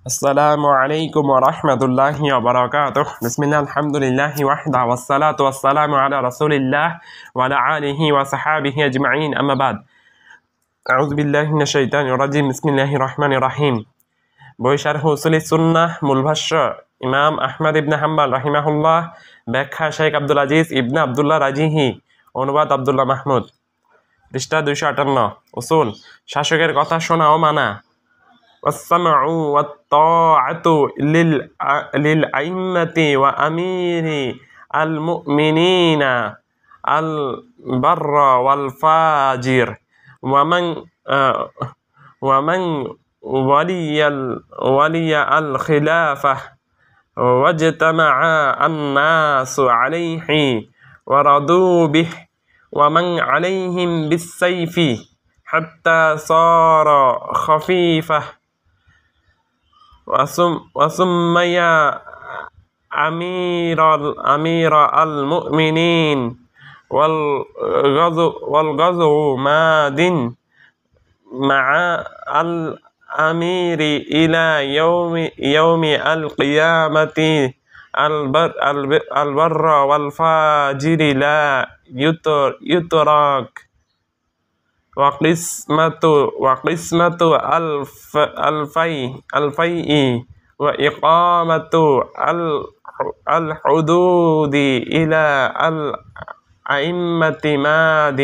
আসসালামু আলাইকুম ওয়া রাহমাতুল্লাহি ওয়া বারাকাতুহু। বিসমিল্লাহ, আলহামদুলিল্লাহ ওয়াহদা, ওয়াসসালাতু ওয়াসসালামু আলা রাসূলিল্লাহ ওয়া আলা আলিহি ওয়া সাহবিহি আজমাইন, আম্মা বাদ। আউযু বিল্লাহি মিনাশ শাইতানির রাজিম। বিসমিল্লাহির রহমানির রহিম। বই শারহ উসুলিস সুন্নাহ, মূল ভাষ্য ইমাম আহমদ ইবনে হাম্বল রাহিমাহুল্লাহ, ব্যাখ্যা শেখ আব্দুল আজিজ ইবনে আব্দুল্লাহ রাজিহি, অনুবাদ আব্দুল্লাহ মাহমুদ, পৃষ্ঠা 258। উসুল: শাসকের কথা শোনা ও মানা। والسمع والطاعة للأئمة وأمير المؤمنين البر والفاجر ومن ولي الخلافة واجتمع الناس عليه ورضوا به، ومن عليهم بالسيف حتى صار خفيفة، وسمي أمير المؤمنين، والغزو ماد مع الأمير إلى يوم القيامة. البر والفاجر لا يترك. وقسمة الفيء وإقامة الحدود إلى الأئمة ماد،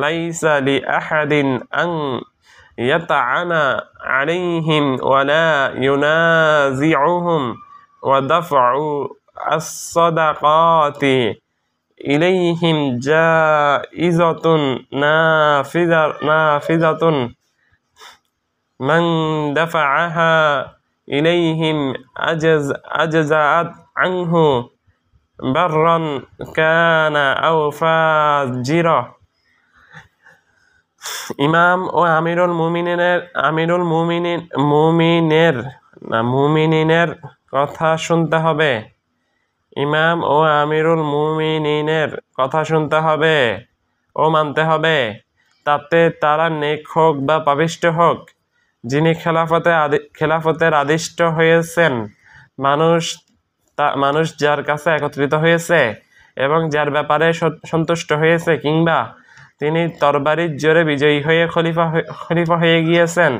ليس لأحد أن يطعن عليهم ولا ينازعهم. ودفع الصدقات إليهم جائزة نافذة، من دفعها إليهم أجزأت عنه، برا كان أو فاجرا। ইমাম ও মুমিনের কথা শুনতে হবে। ইমাম ও আমিরুল মুমিনিনের কথা শুনতে হবে ও মানতে হবে, তাতে তারা নেক হোক বা পাপিষ্ঠ হোক। যিনি খেলাফতের আদিষ্ট হয়েছেন, মানুষ যার কাছে একত্রিত হয়েছে এবং যার ব্যাপারে সন্তুষ্ট হয়েছে, কিংবা তিনি তরবারির জোরে বিজয়ী হয়ে খলিফা হয়ে গিয়েছেন,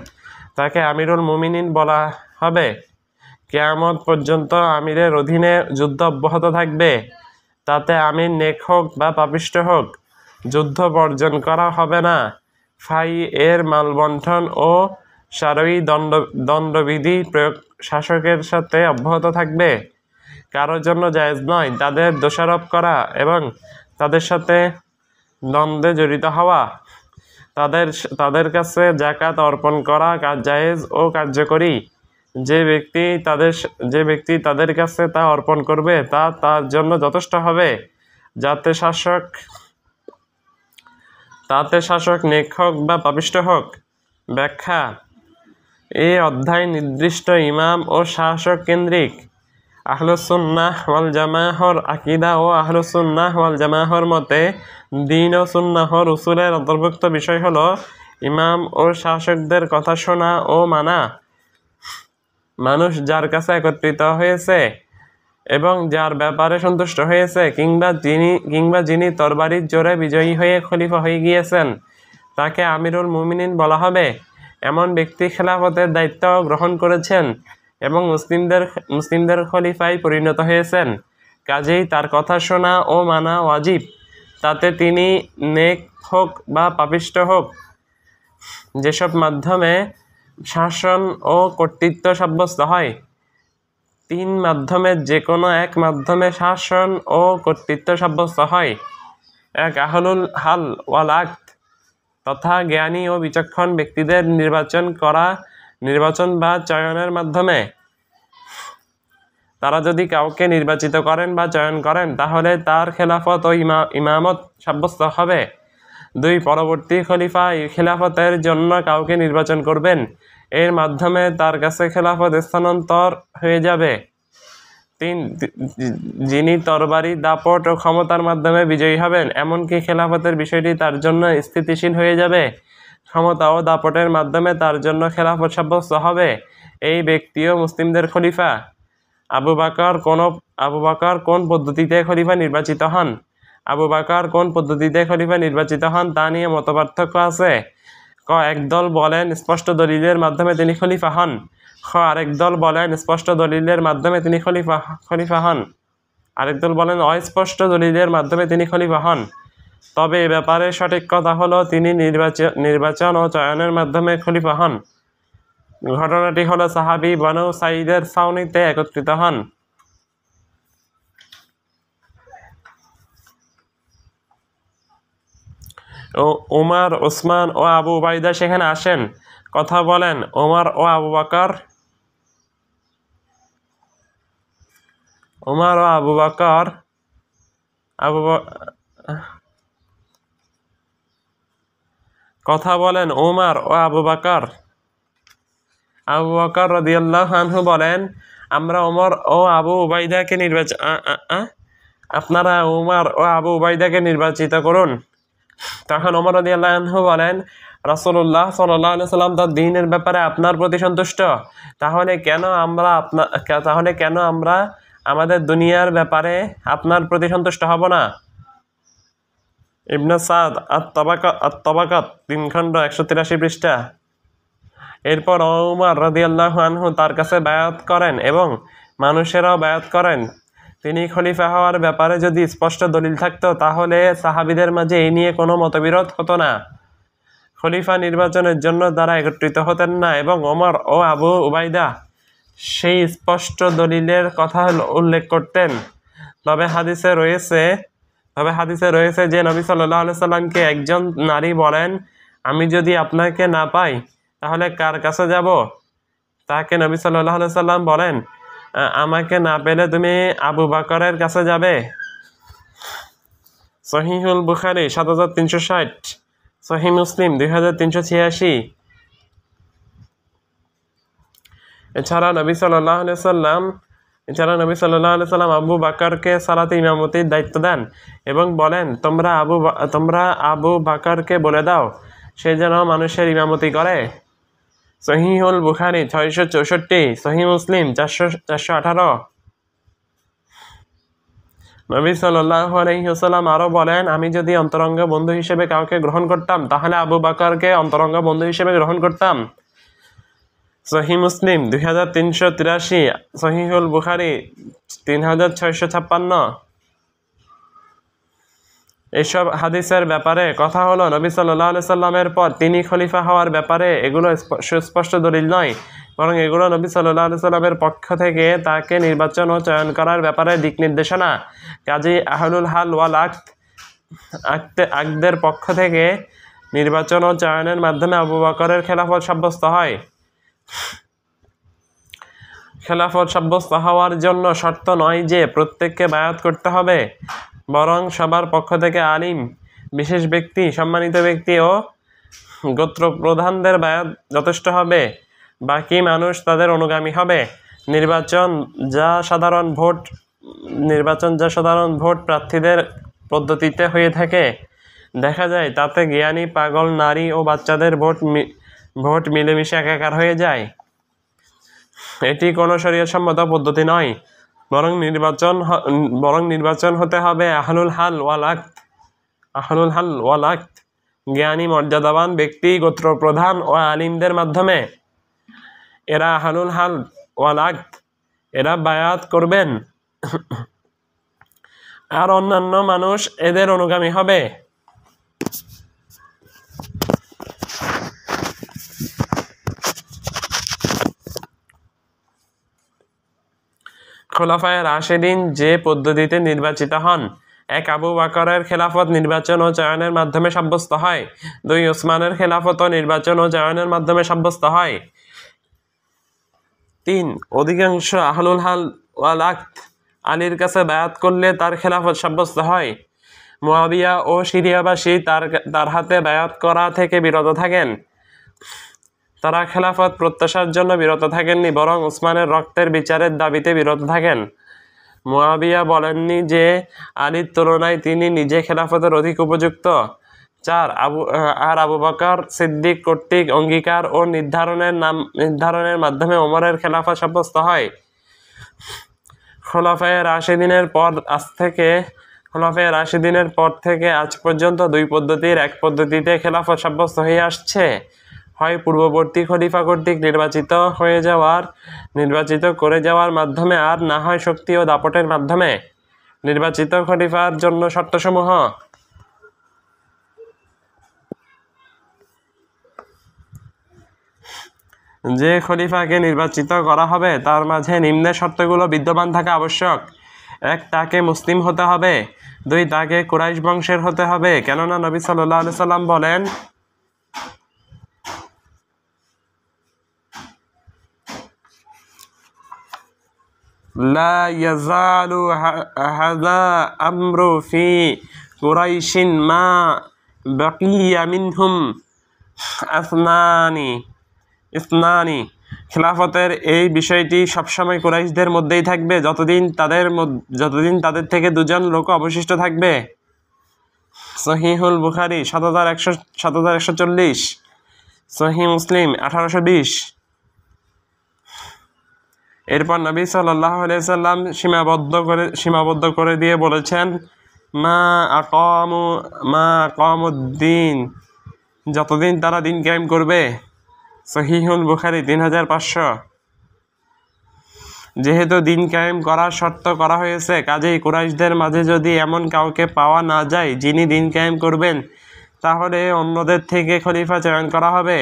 তাকে আমিরুল মুমিনিন বলা হবে। কিয়ামত পর্যন্ত আমিরের অধীনে যুদ্ধ অব্যাহত থাকবে। তাতে আমির নেক হোক বা পাপিষ্ঠ হোক, যুদ্ধ বর্জন করা হবে না। ফাই এর মালবণ্টন ও সারয়ী দণ্ডবিধি প্রয়োগ শাসকের সাথে অব্যাহত থাকবে। কারোর জন্য জায়েজ নয় তাদের দোষারোপ করা এবং তাদের সাথে দ্বন্দ্বে জড়িত হওয়া। তাদের কাছে যাকাত অর্পণ করা জায়েজ ও কার্যকরী। যে ব্যক্তি তাদের কাছে তা অর্পণ করবে তা তার জন্য যথেষ্ট হবে, তাতে শাসক নেক হোক বা পাপিষ্ঠ হোক। ব্যাখ্যা: এই অধ্যায় নির্দিষ্ট ইমাম ও শাসক কেন্দ্রিক। আহলুস সুন্নাহ ওয়াল জামাআহর আকীদা ও আহলুস সুন্নাহ ওয়াল জামাআহর মতে দ্বীন ও সুন্নাহর উসুলের অন্তর্ভুক্ত বিষয় হলো ইমাম ও শাসকদের কথা শোনা ও মানা। মানুষ যার কাছে একত্রিত হয়েছে এবং যার ব্যাপারে সন্তুষ্ট হয়েছে, কিংবা যিনি তরবারির জোরে বিজয়ী হয়ে খলিফা হয়ে গিয়েছেন, তাকে আমিরুল মুমিনিন বলা হবে। এমন ব্যক্তি খেলাফতের দায়িত্ব গ্রহণ করেছেন এবং মুসলিমদের খলিফায় পরিণত হয়েছেন, কাজেই তার কথা শোনা ও মানা ওয়াজিব, তাতে তিনি নেক হোক বা পাপিষ্ঠ হোক। যেসব মাধ্যমে শাসন ও কর্তৃত্ব সাব্যস্ত হয়, তিন মাধ্যমের যে কোনো এক মাধ্যমে শাসন ও কর্তৃত্ব সাব্যস্ত হয়। এক, আহলুল হাল ওয়াল আকদ, তথা জ্ঞানী ও বিচক্ষণ ব্যক্তিদের নির্বাচন বা চয়নের মাধ্যমে। তারা যদি কাউকে নির্বাচিত করেন বা চয়ন করেন, তাহলে তার খেলাফত ও ইমামত সাব্যস্ত হবে। 2, পরবর্তী খলিফা খেলাফতের জন্য কাউকে নির্বাচন করবেন, এর মাধ্যমে তার কাছে খেলাফত স্থানান্তর হয়ে যাবে। 3, যিনি তরবারি, দাপট ও ক্ষমতার মাধ্যমে বিজয়ী হবেন, এমনকি খেলাফতের বিষয়টি তার জন্য স্থিতিশীল হয়ে যাবে। ক্ষমতা ও দাপটের মাধ্যমে তার জন্য খেলাফত সাব্যস্ত হবে। এই ব্যক্তিও মুসলিমদের খলিফা। আবু বকর কোন পদ্ধতিতে খলিফা নির্বাচিত হন? আবু বকর কোন পদ্ধতিতে খলিফা নির্বাচিত হন তা নিয়ে মতপার্থক্য আছে। ক, একদল বলেন স্পষ্ট দলিলের মাধ্যমে তিনি খলিফা হন। খ, আরেক দল বলেন স্পষ্ট দলিলের মাধ্যমে তিনি খলিফা হন। আরেক দল বলেন অস্পষ্ট দলিলের মাধ্যমে তিনি খলিফা হন। তবে এ ব্যাপারে সঠিক কথা হলো তিনি নির্বাচন ও চয়নের মাধ্যমে খলিফা হন। ঘটনাটি হলো সাহাবী বনু সাঈদের ছাউনিতে একত্রিত হন। উমর, ওসমান ও আবু উবাইদা সেখানে আসেন। কথা বলেন উমর ও আবু বকর কথা বলেন উমর ও আবু বকর। আবু বকর রাদিয়াল্লাহু আনহু বলেন, আমরা উমর ও আবু উবাইদাকে আপনারা উমর ও আবু উবাইদাকে নির্বাচিত করুন। তখন ওমর রাদিয়াল্লাহু আনহু বলেন, রাসূলুল্লাহ সাল্লাল্লাহু আলাইহি ওয়াসাল্লাম তার দ্বীনের ব্যাপারে আপনার প্রতি সন্তুষ্ট। তাহলে কেন আমরা আমাদের দুনিয়ার ব্যাপারে আপনার প্রতি সন্তুষ্ট হব না? ইবনে সাদ আত-তাবাকাত 3 খণ্ড 183 পৃষ্ঠা। এরপর ওমর রাদিয়াল্লাহু আনহু তার কাছে বায়াত করেন এবং মানুষেরাও বায়াত করেন। তিনি খলিফা হওয়ার ব্যাপারে যদি স্পষ্ট দলিল থাকতো তাহলে সাহাবীদের মাঝে এই নিয়ে কোনো মতবিরোধ হতো না। খলিফা নির্বাচনের জন্য তারা একত্রিত হতেন না এবং ওমর ও আবু উবাইদা সেই স্পষ্ট দলিলের কথা উল্লেখ করতেন। তবে হাদিসে রয়েছে যে নবী সাল্লাল্লাহু আলাইহি সাল্লামকে একজন নারী বলেন, আমি যদি আপনাকে না পাই তাহলে কার কাছে যাব? তাকে নবী সাল্লাল্লাহু আলাইহি সাল্লাম বলেন, আমাকে না পেলে তুমি আবু বকরের কাছে যাবে। সহিহুল বুখারী 7360, সহিহ মুসলিম 2386। এছাড়া নবী সাল্লাল্লাহু আলাইহি সাল্লাম আবু বকরকে সালাতে ইমামতির দায়িত্ব দেন এবং বলেন, তোমরা আবু বকরকে বলে দাও সে যেন মানুষের ইমামতি করে। সহিহুল বুখারী 664, সহিহ মুসলিম 418। নবী সাল্লাল্লাহু আলাইহি ওয়াসাল্লাম আরো বলেন, আমি যদি অন্তরঙ্গ বন্ধু হিসেবে কাউকে গ্রহণ করতাম তাহলে আবু বকরকে অন্তরঙ্গ বন্ধু হিসেবে গ্রহণ করতাম। সহিহ মুসলিম 2383, সহিহুল বুখারী 3656। এইসব হাদিসের ব্যাপারে কথা হলো নবী সাল্লাল্লাহু আলাইহি সাল্লামের পর তিনি খলিফা হওয়ার ব্যাপারে এগুলো সুস্পষ্ট দলিল নয়, বরং এগুলো নবী সাল্লাল্লাহু আলাইহি সাল্লামের পক্ষ থেকে তাকে নির্বাচন ও চয়ন করার ব্যাপারে দিক নির্দেশনা। কাজী আহলুল হাল ওয়াল আকদের পক্ষ থেকে নির্বাচন ও চয়নের মাধ্যমে আবু বকরের খেলাফত সাব্যস্ত হয়। খেলাফত সাব্যস্ত হওয়ার জন্য শর্ত নয় যে প্রত্যেককে বায়াত করতে হবে, বরং সবার পক্ষ থেকে আলিম, বিশেষ ব্যক্তি, সম্মানিত ব্যক্তি ও গোত্র প্রধানদের বায়াত যথেষ্ট হবে। বাকি মানুষ তাদের অনুগামী হবে। নির্বাচন যা সাধারণ ভোট প্রার্থীদের পদ্ধতিতে হয়ে থাকে দেখা যায়, তাতে জ্ঞানী, পাগল, নারী ও বাচ্চাদের ভোট মিলেমিশে একাকার হয়ে যায়। এটি কোনো শরীয়তসম্মত পদ্ধতি নয়, বরং নির্বাচন হতে হবে আহলুল হাল ওয়াল আকদ, জ্ঞানী, মর্যাদাবান ব্যক্তি, গোত্র প্রধান ও আলিমদের মাধ্যমে। এরা আহলুল হাল ওয়াল আকদ, এরা বায়াত করবেন আর অন্যান্য মানুষ এদের অনুগামী হবে। খোলাফায়ে রাশেদিন যে পদ্ধতিতে নির্বাচিত হন: 1. আবু বকরের খেলাফত নির্বাচন ও চয়নের মাধ্যমে সাব্যস্ত হয়। 2. ওসমানের খেলাফত নির্বাচন ও চয়নের মাধ্যমে সাব্যস্ত হয়। 3. অধিকাংশ আহলুল হাল ওয়াল আকদ আলীর কাছে বায়াত করলে তার খেলাফত সাব্যস্ত হয়। মুয়াবিয়া ও সিরিয়াবাসী তার হাতে বায়াত করা থেকে বিরত থাকেন। তারা খেলাফত প্রত্যাশার জন্য বিরত থাকেননি, বরং উসমানের রক্তের বিচারের দাবিতে বিরত থাকেন। মুয়াবিয়া বলেননি যে আলীর তুলনায় তিনি নিজে খেলাফতের অধিক উপযুক্ত। 4 আবু বকর সিদ্দিক কর্তৃক অঙ্গীকার ও নির্ধারণের মাধ্যমে ওমরের খেলাফত সাব্যস্ত হয়। খোলাফায়ে রাশিদিনের পর থেকে আজ পর্যন্ত দুই পদ্ধতির এক পদ্ধতিতে খেলাফত সাব্যস্ত হয়ে আসছে, হয় পূর্ববর্তী খলিফা কর্তৃক নির্বাচিত করে যাওয়ার মাধ্যমে, আর না হয় শক্তি ও দাপটের মাধ্যমে। নির্বাচিত খলিফার জন্য শর্তসমূহ: যে খলিফাকে নির্বাচিত করা হবে তার মাঝে নিম্নের শর্তগুলো বিদ্যমান থাকা আবশ্যক: 1. তাকে মুসলিম হতে হবে। 2. তাকে কুরাইশ বংশের হতে হবে, কেননা নবী সাল্লাল্লাহু আলাইহি সাল্লাম বলেন, লা ইয়াজালু হাযা আমরু ফি কুরাইশিন মা বাকিয়া মিনহুম ইসনানি। খেলাফতের এই বিষয়টি সবসময় কুরাইশদের মধ্যেই থাকবে যতদিন তাদের থেকে দুজন লোক অবশিষ্ট থাকবে। সহিহুল বুখারী 7140, সহিহ মুসলিম 1820। এরপর নবী সাল্লাল্লাহু আলাইহি সাল্লাম সীমাবদ্ধ করে দিয়ে বলেছেন, মা আকামুদ্দিন, যতদিন তারা দিন কায়েম করবে। সহিহুল বুখারী 3500। যেহেতু দিন কায়েম করার শর্ত করা হয়েছে, কাজেই কুরাইশদের মাঝে যদি এমন কাউকে পাওয়া না যায় যিনি দিন কায়েম করবেন, তাহলে অন্যদের থেকে খলিফা চয়ন করা হবে।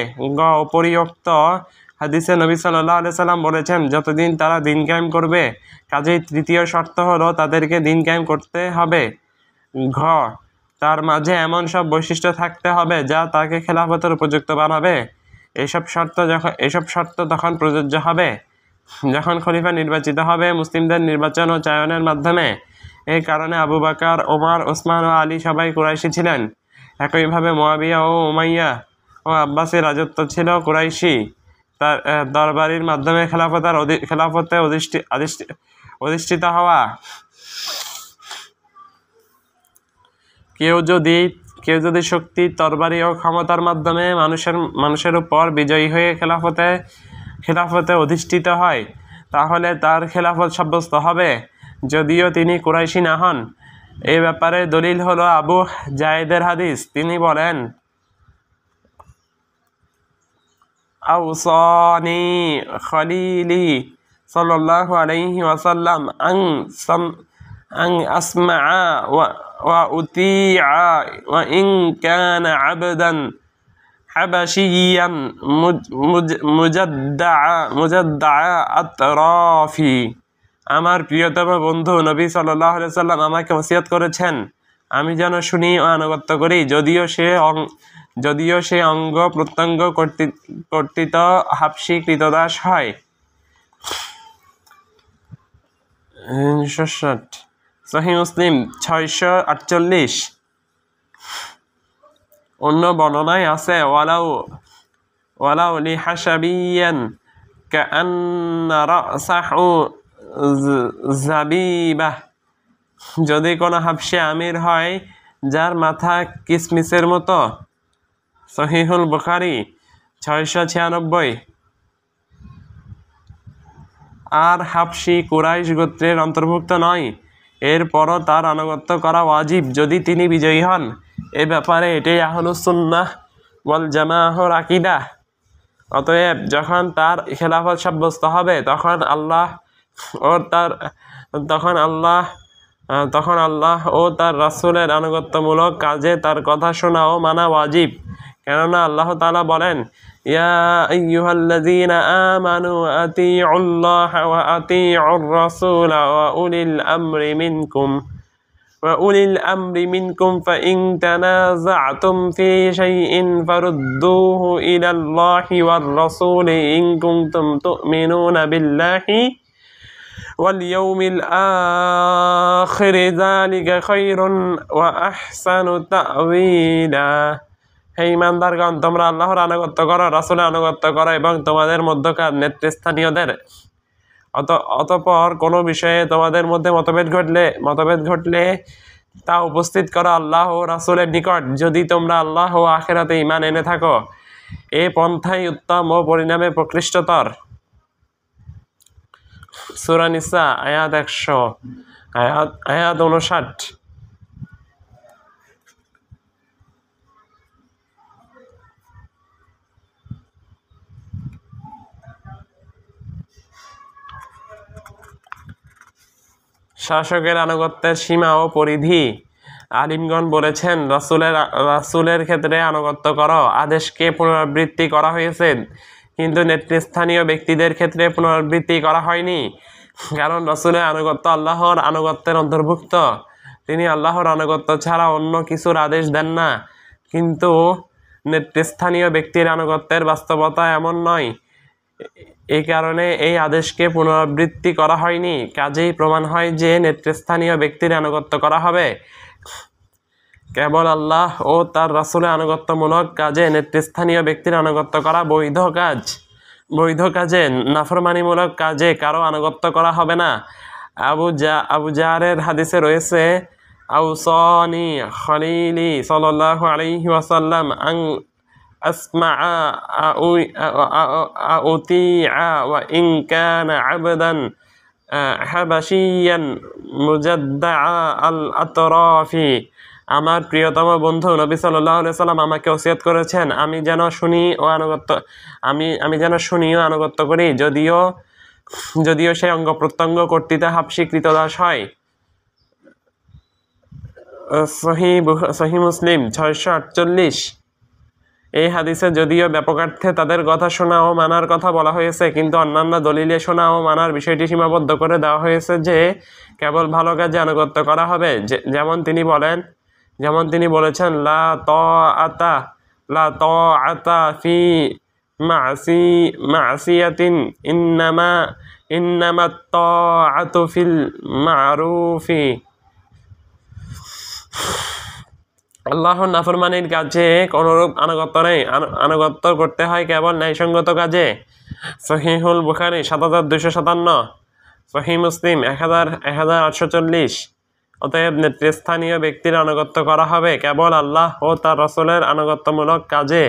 উপরিউক্ত হাদিসে নবী সাল্লাল্লাহু আলাইহি সাল্লাম বলেছেন, যতদিন তারা দিন কায়েম করবে, কাজেই তৃতীয় শর্ত হলো তাদেরকে দিন কায়েম করতে হবে। তার মাঝে এমন সব বৈশিষ্ট্য থাকতে হবে যা তাকে খেলাফতের উপযুক্ত বানাবে। এসব শর্ত তখন প্রযোজ্য হবে যখন খলিফা নির্বাচিত হবে মুসলিমদের নির্বাচন ও চয়নের মাধ্যমে। এই কারণে আবু বকর, ওমর, ওসমান ও আলী সবাই কুরাইশি ছিলেন। একইভাবে মুয়াবিয়া ও উমাইয়া ও আব্বাসী রাজত্ব ছিল কুরাইশি। তার দরবারির মাধ্যমে খেলাফতে অধিষ্ঠিত হওয়া। কেউ যদি শক্তি, তরবারি ও ক্ষমতার মাধ্যমে মানুষের উপর বিজয়ী হয়ে খেলাফতে অধিষ্ঠিত হয়, তাহলে তার খেলাফত সাব্যস্ত হবে, যদিও তিনি কুরাইশি না হন। এই ব্যাপারে দলিল হলো আবু জায়েদের হাদিস। তিনি বলেন, আওসানি খলিলি সাল্লাল্লাহু আলাইহি ওয়াসাল্লাম আন আসমা'a ওয়া উতি'a ওয়া ইন কানা আবদান হাবাশিয়ান মুজাদ্দা'a আতরাফি। আমার প্রিয়তম বন্ধু নবী সাল্লাল্লাহু আলাইহি সাল্লাম আমাকে ওসিয়ত করেছেন, আমি যেন শুনি ও আনুগত্য করি, যদিও সে অঙ্গ প্রত্যঙ্গ কর্তৃত হাবশী কৃতদাস হয়। সহিহ মুসলিম 648। অন্য বর্ণনায় আছে, ওয়ালাউ লিহাশাবিয়ান কাআন্না রাসাহু জাবিবাহ। যদি কোনো হাবশী আমির হয় যার মাথা কিসমিসের মতো। সহিহুল বুখারী 696। আর হাবশী কুরাইশ গোত্রের অন্তর্ভুক্ত নয়, এরপরও তার আনুগত্য করা ওয়াজিব যদি তিনি বিজয়ী হন। এ ব্যাপারে এটাই আহলুস সুন্নাহ ওয়াল জামাআহর আকীদা। অতএব যখন তার খেলাফত সাব্যস্ত হবে, তখন আল্লাহ ও তার রাসূলের আনুগত্যমূলক কাজে তার কথা শোনা ও মানা ওয়াজিব। কেননা আল্লাহ তাআলা বলেন, ইয়া আইয়ুহাল্লাযীনা আমানু আতিউল্লাহা ওয়া আতিউর রাসূলা ওয়া উলিল আমরি মিনকুম ফাইন তানাযা'তুম ফি শাইইন ফারুদ্দুহু ইলাল্লাহি ওয়ার রাসূলি ইন কুনতুম তু'মিনুনা বিল্লাহি ওয়াল ইয়াউমিল আখির, যালিকা খায়রুন ওয়া আহসানু তা'ওয়িলা। হে ঈমানদারগণ, তোমরা আল্লাহর আনুগত্য করো, রাসূলের আনুগত্য করো এবং তোমাদের মধ্যকার নেতৃস্থানীয়দের। অতঃপর কোনো বিষয়ে তোমাদের মধ্যে মতভেদ ঘটলে তা উপস্থিত করো আল্লাহ ও রাসূলের নিকট যদি তোমরা আল্লাহ ও আখিরাতে ঈমান এনে থাকো। এ পন্থাই উত্তম ও পরিণামে প্রকৃষ্টতর। সূরা নিসা আয়াত 100, আয়াত 59। শাসকের আনুগত্যের সীমা ও পরিধি। আলিমগণ বলেছেন, রাসূলের ক্ষেত্রে আনুগত্য করো আদেশকে পুনরাবৃত্তি করা হয়েছে, কিন্তু নেতৃস্থানীয় ব্যক্তিদের ক্ষেত্রে পুনরাবৃত্তি করা হয়নি, কারণ রাসূলের আনুগত্য আল্লাহর আনুগত্যের অন্তর্ভুক্ত। তিনি আল্লাহর আনুগত্য ছাড়া অন্য কিছুর আদেশ দেন না। কিন্তু নেতৃস্থানীয় ব্যক্তির আনুগত্যের বাস্তবতা এমন নয়, এই কারণে এই আদেশকে পুনরাবৃত্তি করা হয়নি। কাজেই প্রমাণ হয় যে নেতৃস্থানীয় ব্যক্তির আনুগত্য করা হবে। কেবল আল্লাহ ও তার রাসূলের আনুগত্যমূলক কাজে নেতৃস্থানীয় ব্যক্তির আনুগত্য করা বৈধ কাজ। বৈধ কাজে, নাফরমানিমূলক কাজে কারো আনুগত্য করা হবে না। আবু জারের হাদিসে রয়েছে, আউসানি খলিলি সাল্লাল্লাহু আলাইহি ওয়াসাল্লাম আন আসমাআ আউতিআ ওয়া ইন কানা আবদান হাবাশিয়ান মুজাদ্দাআ আল আতরাফি। আমার প্রিয়তম বন্ধু নবী সাল্লাল্লাহু আলাইহি সাল্লাম আমাকে ওসিয়ত করেছেন আমি যেন শুনি ও আনুগত্য করি, যদিও সে অঙ্গ প্রত্যঙ্গ কর্তৃত্ব হাবশী কৃতদাস হয়। সহিহ মুসলিম 648। এই হাদিসে যদিও ব্যাপকার্থে তাদের কথা শোনা ও মানার কথা বলা হয়েছে, কিন্তু অন্যান্য দলিলে শোনা ও মানার বিষয়টি সীমাবদ্ধ করে দেওয়া হয়েছে যে কেবল ভালো কাজে আনুগত্য করা হবে। যেমন তিনি বলেছেন, লা তাআতা ফি মা'সিয়াতিন ইন্নামাত তাআতু ফিল মা'রুফি। আল্লাহর নাফরমানির কাজে কোনরূপ আনুগত্য নেই, আনুগত্য করতে হয় কেবল ন্যায়সঙ্গত কাজে। সহিহুল বুখারী ৭২৫৭, সহিহ মুসলিম ১৮৪০। অতএব নেতৃস্থানীয় ব্যক্তির আনুগত্য করা হবে কেবল আল্লাহ ও তার রাসূলের আনুগত্যমূলক কাজে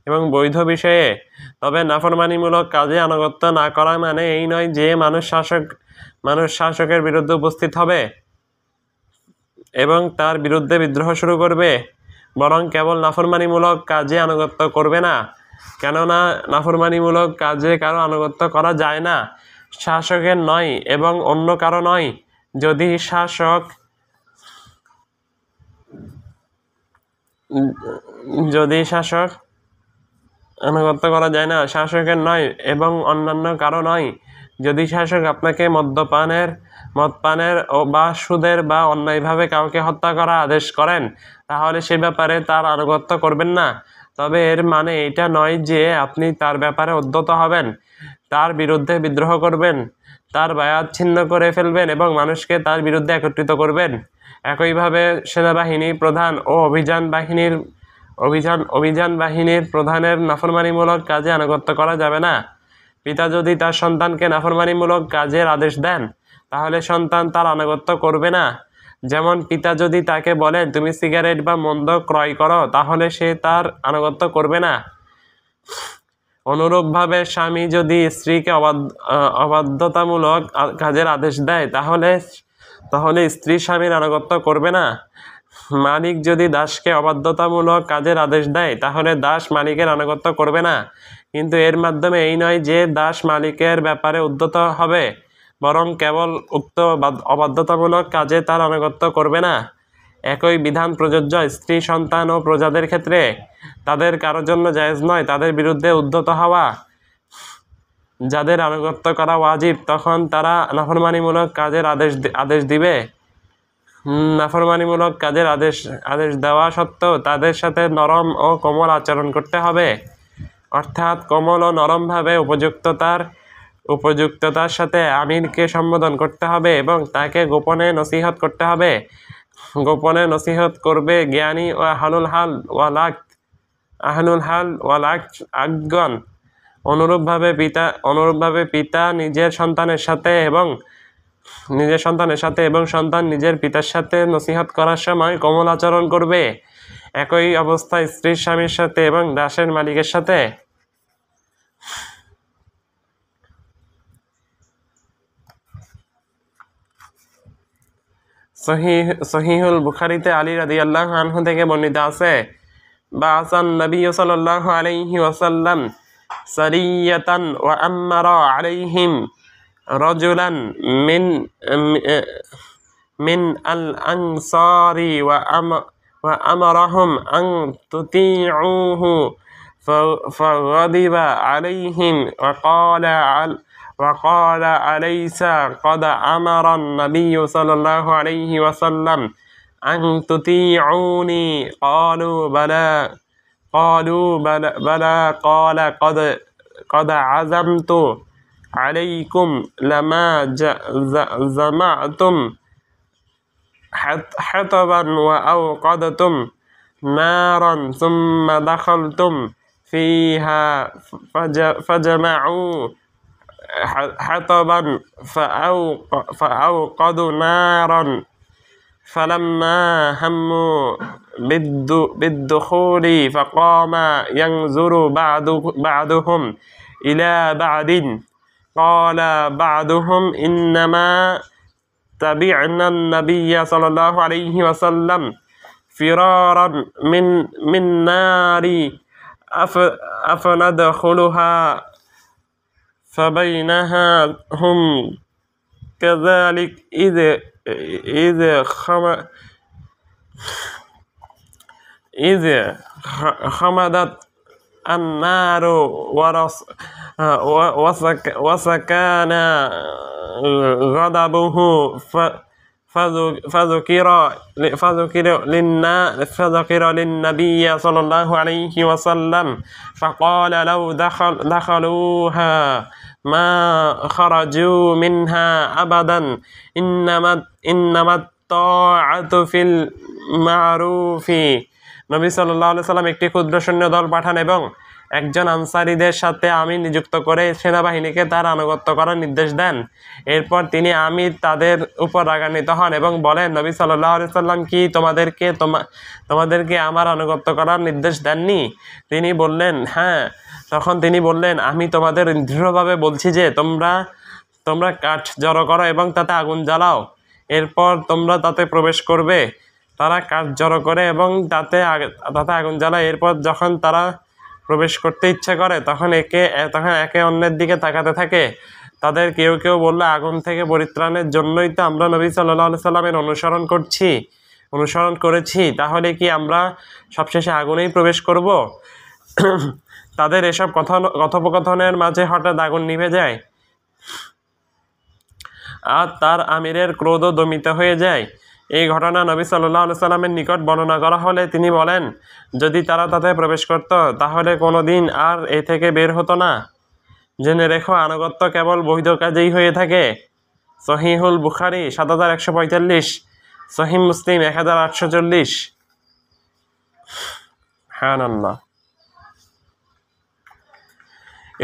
এবং বৈধ বিষয়ে। তবে নাফরমানিমূলক কাজে আনুগত্য না করা মানে এই নয় যে মানুষ শাসকের বিরুদ্ধে উপস্থিত হবে এবং তার বিরুদ্ধে বিদ্রোহ শুরু করবে, বরং কেবল নাফরমানিমূলক কাজে আনুগত্য করবে না। কেননা নাফরমানিমূলক কাজে কারো আনুগত্য করা যায় না, শাসকের নয় এবং অন্য কারো নয়। যদি শাসক আনুগত্য করা যায় না, শাসকের নয় এবং অন্যান্য কারো নয়। যদি শাসক আপনাকে মদপানের বা সুদের বা অন্যায়ভাবে কাউকে হত্যা করা আদেশ করেন, তাহলে সে ব্যাপারে তার আনুগত্য করবেন না। তবে এর মানে এটা নয় যে আপনি তার ব্যাপারে উদ্ধত হবেন, তার বিরুদ্ধে বিদ্রোহ করবেন, তার বায়াত ছিন্ন করে ফেলবেন এবং মানুষকে তার বিরুদ্ধে একত্রিত করবেন। একইভাবে সেনাবাহিনী প্রধান ও অভিযান বাহিনীর প্রধানের নাফরমানিমূলক কাজে আনুগত্য করা যাবে না। পিতা যদি তার সন্তানকে নাফরমানিমূলক কাজের আদেশ দেন, তাহলে সন্তান তার আনুগত্য করবে না। যেমন পিতা যদি তাকে বলেন তুমি সিগারেট বা মদ ক্রয় করো, তাহলে সে তার আনুগত্য করবে না। অনুরূপভাবে স্বামী যদি স্ত্রীকে অবাধ্যতামূলক কাজের আদেশ দেয়, তাহলে স্ত্রী স্বামীর আনুগত্য করবে না। মালিক যদি দাসকে অবাধ্যতামূলক কাজের আদেশ দেয়, তাহলে দাস মালিকের আনুগত্য করবে না। কিন্তু এর মাধ্যমে এই নয় যে দাস মালিকের ব্যাপারে উদ্ধত হবে, বরং কেবল উক্ত অবাধ্যতামূলক কাজে তার আনুগত্য করবে না। একই বিধান প্রযোজ্য স্ত্রী, সন্তান ও প্রজাদের ক্ষেত্রে। তাদের কারোর জন্য জায়েজ নয় তাদের বিরুদ্ধে উদ্ধত হওয়া। যাদের আনুগত্য করা ওয়াজিব, তখন তারা নাফরমানিমূলক কাজের আদেশ দিবে। নাফরমানিমূলক কাজের আদেশ দেওয়া সত্ত্বেও তাদের সাথে নরম ও কোমল আচরণ করতে হবে, অর্থাৎ কোমল ও নরমভাবে উপযুক্ততার সাথে আমিরকে সম্বোধন করতে হবে এবং তাকে গোপনে নসিহত করতে হবে। গোপনে নসিহত করবে জ্ঞানী ও আহলুল হাল ওয়াল আকদগণ। অনুরূপভাবে পিতা নিজের সন্তানের সাথে এবং নিজের সন্তানের সাথে এবং সন্তান নিজের পিতার সাথে নসিহত করার সময় কোমল আচরণ করবে, একই অবস্থায় স্ত্রীর স্বামীর সাথে এবং দাসের মালিকের সাথে। সহিহুল বুখারীতে আলী রাদিয়াল্লাহু আনহু থেকে বর্ণিত আছে, বাআসান নবী সাল্লাল্লাহু আলাইহি ওয়াসাল্লাম সারিয়াতান ওয়া আমারা আলাইহিম রাজুলান মিন আল আনসারি ওয়া আমারাহুম আন তুতিউহু ফাগাদিবা আলাইহিম وقال أليس قد أمر النبي صلى الله عليه وسلم أن تطيعوني؟ قالوا بلى قال قد عزمت عليكم لما جمعتم حطبا وأوقدتم نارا ثم دخلتم فيها فجمعوا حطبا فأوقدوا نارا فلما هموا بالدخول فقام ينظر بعضهم إلى بعض قال بعضهم إنما تبعنا النبي صلى الله عليه وسلم فرارا من نار أفندخلها فبينها هم كذلك إذ خمدت النار وسكان غضبه فذكر للنبي صلى الله عليه وسلم فقال لو دخلوها ما خرجوا منها أبدا إنما الطاعة في المعروف। নবী সাল্লাল্লাহু আলাইহি সাল্লাম একটি ক্ষুদ্র সৈন্য দল পাঠান এবং একজন আনসারীদের সাথে আমির নিযুক্ত করে সেনাবাহিনীকে তার আনুগত্য করার নির্দেশ দেন। এরপর তিনি আমির তাদের উপর রাগান্বিত হন এবং বলেন, নবী সাল্লাল্লাহু আলাইহি সাল্লাম কি তোমাদেরকে আমার আনুগত্য করার নির্দেশ দেননি? তিনি বললেন, হ্যাঁ। তখন তিনি বললেন, আমি তোমাদের দৃঢ়ভাবে বলছি যে তোমরা কাঠ জড়ো করো এবং তাতে আগুন জ্বালাও, এরপর তোমরা তাতে প্রবেশ করবে। তারা কাঠ জড়ো করে এবং তাতে আগুন জ্বালায়। এরপর যখন তারা প্রবেশ করতে ইচ্ছে করে তখন একে অন্যের দিকে তাকাতে থাকে। তাদের কেউ কেউ বলল, আগুন থেকে পরিত্রাণের জন্যই তো আমরা নবী সাল্লাল্লাহু আলাইহি সাল্লামের অনুসরণ করেছি, তাহলে কি আমরা সবশেষে আগুনেই প্রবেশ করব? তাদের এসব কথোপকথনের মাঝে হঠাৎ আগুন নিভে যায় আর তার আমিরের ক্রোধও দমিত হয়ে যায়। এই ঘটনা নবী সাল্লাল্লাহু আলাইহি সাল্লামের নিকট বর্ণনা করা হলে তিনি বলেন, যদি তারা তাতে প্রবেশ করত তাহলে কোনোদিন আর এ থেকে বের হতো না। জেনে রেখো, আনুগত্য কেবল বৈধ কাজেই হয়ে থাকে। সহিহুল বুখারী ৭১৪৫, সহিহ মুসলিম ১৮৪০। সুবহানাল্লাহ।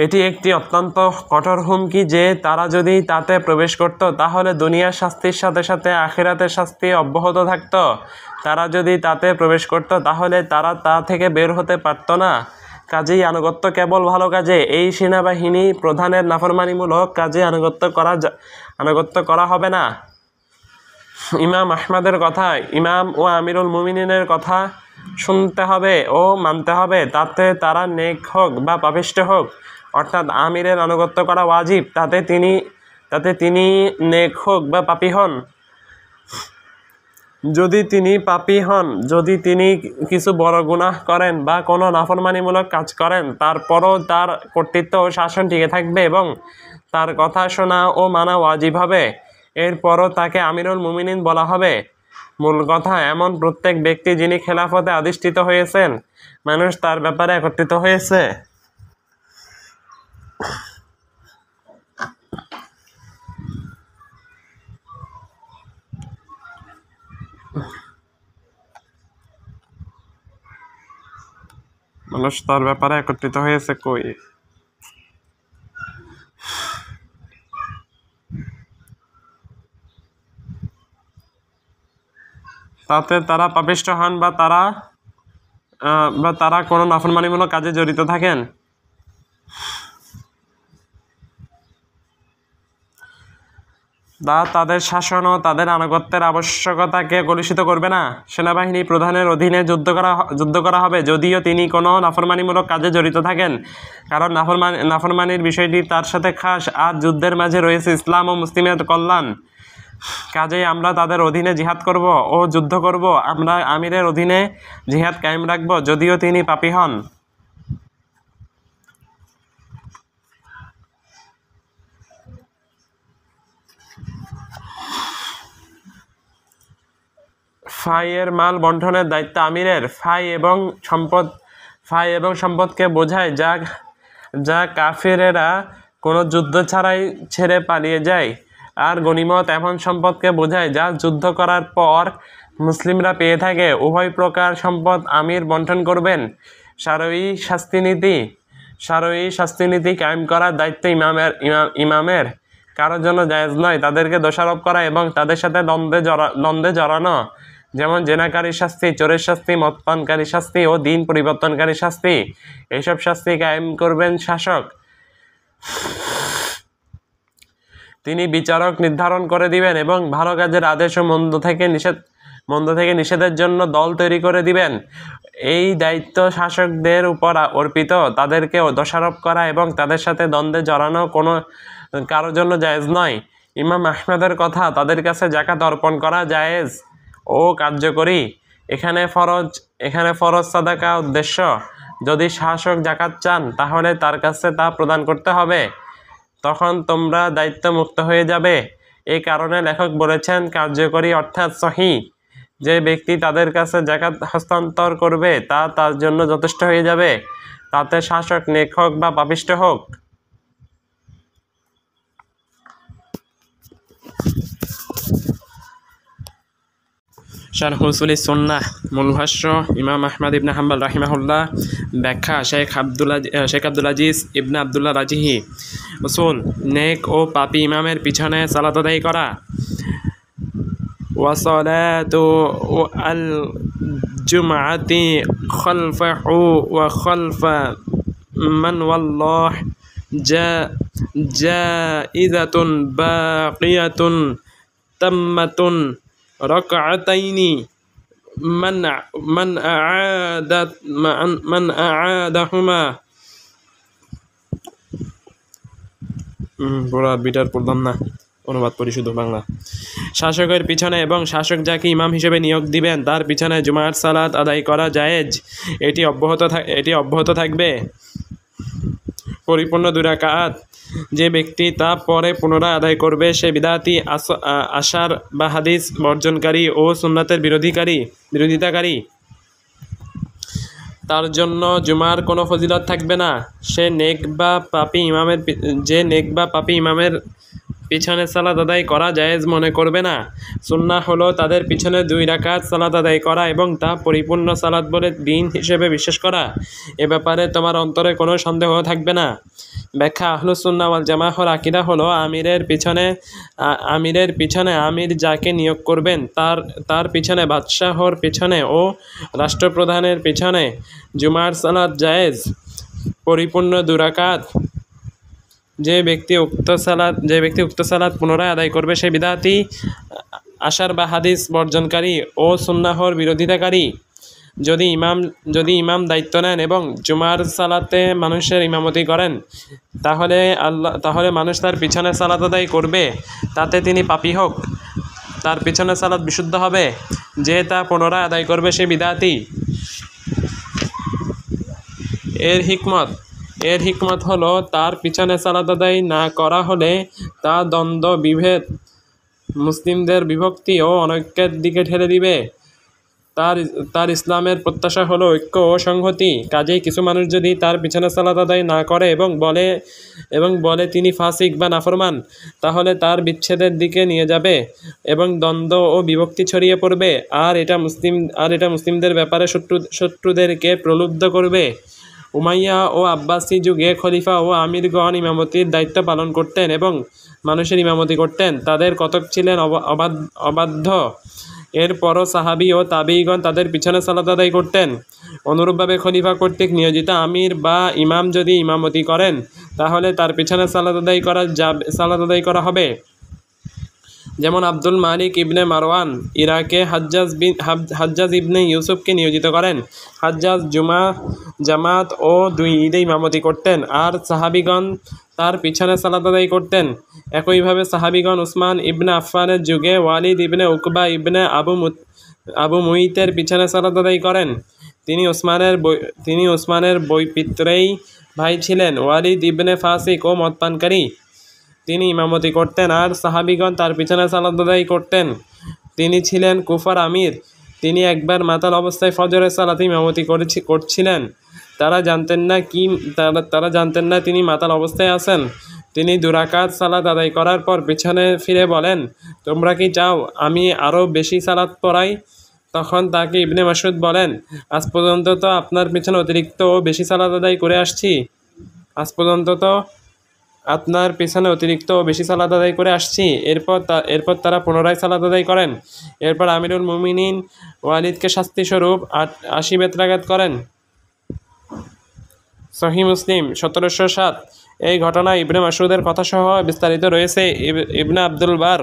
এটি একটি অত্যন্ত কঠোর হুমকি যে তারা যদি তাতে প্রবেশ করত তাহলে দুনিয়ার শাস্তির সাথে সাথে আখিরাতের শাস্তি অব্যাহত থাকত। তারা যদি তাতে প্রবেশ করত তাহলে তারা তা থেকে বের হতে পারত না। কাজেই আনুগত্য কেবল ভালো কাজে, এই সেনাবাহিনী প্রধানের নাফরমানিমূলক কাজে আনুগত্য করা হবে না। ইমাম আহমদের কথা, ইমাম ও আমিরুল মুমিনিনের কথা শুনতে হবে ও মানতে হবে, তাতে তারা নেক হোক বা পাপিষ্ঠ হোক। অর্থাৎ আমিরের আনুগত্য করা ওয়াজিব, তাতে তিনি নেক হোক বা পাপী হন। যদি তিনি পাপী হন, যদি তিনি কিছু বড় গুনাহ করেন বা কোনো নাফরমানিমূলক কাজ করেন, তারপরও তার কর্তৃত্ব ও শাসন টিকে থাকবে এবং তার কথা শোনা ও মানা ওয়াজিব হবে। এরপরও তাকে আমিরুল মুমিনিন বলা হবে। মূল কথা, এমন প্রত্যেক ব্যক্তি যিনি খেলাফতে অধিষ্ঠিত হয়েছেন, মানুষ তার ব্যাপারে একত্রিত হয়েছে। কই? তাতে তারা পাপিষ্ঠ হন বা তারা কোনো নাফরমানিমূলক কাজে জড়িত থাকেন, তা তাদের শাসন ও তাদের আনুগত্যের আবশ্যকতাকে কলুষিত করবে না। সেনাবাহিনী প্রধানের অধীনে যুদ্ধ করা হবে যদিও তিনি কোনো নাফরমানিমূলক কাজে জড়িত থাকেন, কারণ নাফরমানির বিষয়টি তার সাথে খাস। আর যুদ্ধের মাঝে রয়েছে ইসলাম ও মুসলিমের কল্যাণ। কাজেই আমরা তাদের অধীনে জিহাদ করব ও যুদ্ধ করব। আমরা আমিরের অধীনে জিহাদ কায়েম রাখব যদিও তিনি পাপী হন। ফাইয়ের মাল বন্টনের দায়িত্ব আমিরের। ফাই এবং সম্পদকে বোঝায় যা কাফিরেরা কোনো যুদ্ধ ছাড়াই ছেড়ে পালিয়ে যায়, আর গনিমত এমন সম্পদকে বোঝায় যা যুদ্ধ করার পর মুসলিমরা পেয়ে থাকে। উভয় প্রকার সম্পদ আমির বন্টন করবেন। সারয়ী শাস্তিনীতি কায়েম করার দায়িত্ব ইমামের। কারোর জন্য জায়েজ নয় তাদেরকে দোষারোপ করা এবং তাদের সাথে দ্বন্দ্বে জড়ানো, যেমন জেনাকারীর শাস্তি, চোরের শাস্তি, মদপানকারী শাস্তি ও দিন পরিবর্তনকারী শাস্তি। এইসব শাস্তি কায়েম করবেন শাসক। তিনি বিচারক নির্ধারণ করে দিবেন এবং ভালো কাজের আদেশ ও মন্দ থেকে নিষেধের জন্য দল তৈরি করে দিবেন। এই দায়িত্ব শাসকদের উপর অর্পিত। তাদেরকে দোষারোপ করা এবং তাদের সাথে দ্বন্দ্বে জড়ানো কারোর জন্য জায়েজ নয়। ইমাম আহমেদের কথা, তাদের কাছে যাকাত অর্পণ করা জায়েজ ও কার্যকরী। এখানে ফরজ সাদাকা উদ্দেশ্য। যদি শাসক যাকাত চান তাহলে তার কাছে তা প্রদান করতে হবে, তখন তোমরা দায়িত্ব মুক্ত হয়ে যাবে। এই কারণে লেখক বলেছেন কার্যকরী অর্থাৎ সহিহ। যে ব্যক্তি তাদের কাছে যাকাত হস্তান্তর করবে তা তার জন্য যথেষ্ট হয়ে যাবে, তাতে শাসক নেক হোক বা পাপিষ্ঠ হোক। শারহ উসুলিস সুন্নাহ, মূল ভাষ্য ইমাম আহমদ ইবনে হাম্বল রাহিমাহুল্লাহ। ব্যাখ্যা শেখ আব্দুল আজিজ ইবনে আবদুল্লাহ রাজিহি। উসুল: নেক ও পাপী ইমামের পিছনে সালাত আদায় করা। ওয়াসালাতু আল জুমআতি খালফাহু ওয়া খালফা মান ওয়াল্লাহ জাইজাতুন বাকিয়াতুন তাম্মাতুন রাকআতাইনি মান আ'আদাহুমা। পুরা বিটার পড়লাম না, অনুবাদ করি শুধু বাংলা। শাসকের পিছনে এবং শাসক যাকে ইমাম হিসেবে নিয়োগ দিবেন তার পিছনে জুমার সালাত আদায় করা জায়েজ। এটি অব্যাহত থাকবে। পরিপূর্ণ 2 রাকাত। যে ব্যক্তি তা পরে পুনরায় আদায় করবে সে বিদআতি, আশার বা হাদিস বর্জনকারী ও সুন্নাতের বিরোধিতাকারী। তার জন্য জুমার কোনো ফজিলত থাকবে না। যে নেক বা পাপী ইমামের পিছনে সালাত আদায় করা জায়েজ মনে করবে না। সুন্নাহ হলো তাদের পিছনে 2 রাকাত সালাত আদায় করা এবং তা পরিপূর্ণ সালাত বলে দিন হিসেবে বিশ্বাস করা। এ ব্যাপারে তোমার অন্তরে কোনো সন্দেহ থাকবে না। ব্যাখ্যা: আহলুস সুন্নাহ ওয়াল জামাআহর আকীদা হলো আমিরের পিছনে আমির যাকে নিয়োগ করবেন তার পিছনে, বাদশাহর পিছনে ও রাষ্ট্রপ্রধানের পিছনে জুমার সালাত জায়েজ। পরিপূর্ণ 2 রাকাত। যে ব্যক্তি উক্ত সালাত পুনরায় আদায় করবে সে বিদআতি, আশার বা হাদিস বর্জনকারী ও সুন্নাহর বিরোধিতাকারী। যদি ইমাম দায়িত্ব নেন এবং জুমার সালাতে মানুষের ইমামতি করেন তাহলে মানুষ তার পিছনে সালাত আদায় করবে, তাতে তিনি পাপী হোক। তার পিছনে সালাত বিশুদ্ধ হবে। যে তা পুনরায় আদায় করবে সে বিদআতি। এর হিকমত হলো তার পিছনে সালাত আদায় না করা হলে তা দ্বন্দ্ব, বিভেদ, মুসলিমদের বিভক্তি ও অনৈক্যের দিকে ঠেলে দিবে। তার ইসলামের প্রত্যাশা হলো ঐক্য ও সংহতি। কাজেই কিছু মানুষ যদি তার পিছনে সালাত আদায় না করে এবং বলে তিনি ফাসিক বা নাফরমান, তাহলে তার বিচ্ছেদের দিকে নিয়ে যাবে এবং দ্বন্দ্ব ও বিভক্তি ছড়িয়ে পড়বে। আর এটা মুসলিমদের ব্যাপারে শত্রুদেরকে প্রলুব্ধ করবে। উমাইয়া ও আব্বাসী যুগে খলিফা ও আমিরগণ ইমামতির দায়িত্ব পালন করতেন এবং মানুষের ইমামতি করতেন। তাদের কতক ছিলেন অবাধ্য, এরপরও সাহাবি ও তাবিঈগণ তাদের পিছনে সালাত আদায় করতেন। অনুরূপভাবে খলিফা কর্তৃক নিয়োজিত আমির বা ইমাম যদি ইমামতি করেন তাহলে তার পিছনে সালাত আদায় করা হবে। যেমন আব্দুল মালিক ইবনে মারওয়ান ইরাকে হাজ্জাজ ইবনে ইউসুফকে নিয়োজিত করেন। হাজ্জাজ জামাত ও 2 ঈদে ইমামতি করতেন আর সাহাবিগণ তার পিছনে সালাত আদায় করতেন। একইভাবে সাহাবিগণ উসমান ইবনে আফফানের যুগে ওয়ালিদ ইবনে উকবা ইবনে আবু মুইতের পিছনে সালাত আদায় করেন। তিনি উসমানের বৈপিত্রেই ভাই ছিলেন। ওয়ালিদ ইবনে ফাসিক ও মদপানকারী, তিনি ইমামতি করতেন আর সাহাবিগণ তার পিছনে সালাত আদায় করতেন। তিনি ছিলেন কুফার আমির। তিনি একবার মাতাল অবস্থায় ফজরের সালাতে ইমামতি করছিলেন। তারা জানতেন না তিনি মাতাল অবস্থায় আছেন। তিনি 2 রাকাত সালাত আদায় করার পর পিছনে ফিরে বলেন, তোমরা কি চাও আমি আরও বেশি সালাত পড়াই? তখন তাকে ইবনে মাসউদ বলেন, আজ পর্যন্ত তো আপনার পিছনে অতিরিক্ত ও বেশি সালাত আদায় করে আসছি। এরপর তারা পুনরায় সালাত আদায় করেন। এরপর আমিরুল মুমিনিন ওয়ালিদকে শাস্তিস্বরূপ 80 বেত্রাঘাত করেন। সহিহ মুসলিম 1707। এই ঘটনা ইবনে মাসউদের কথাসহ বিস্তারিত রয়েছে ইবনে আব্দুল বার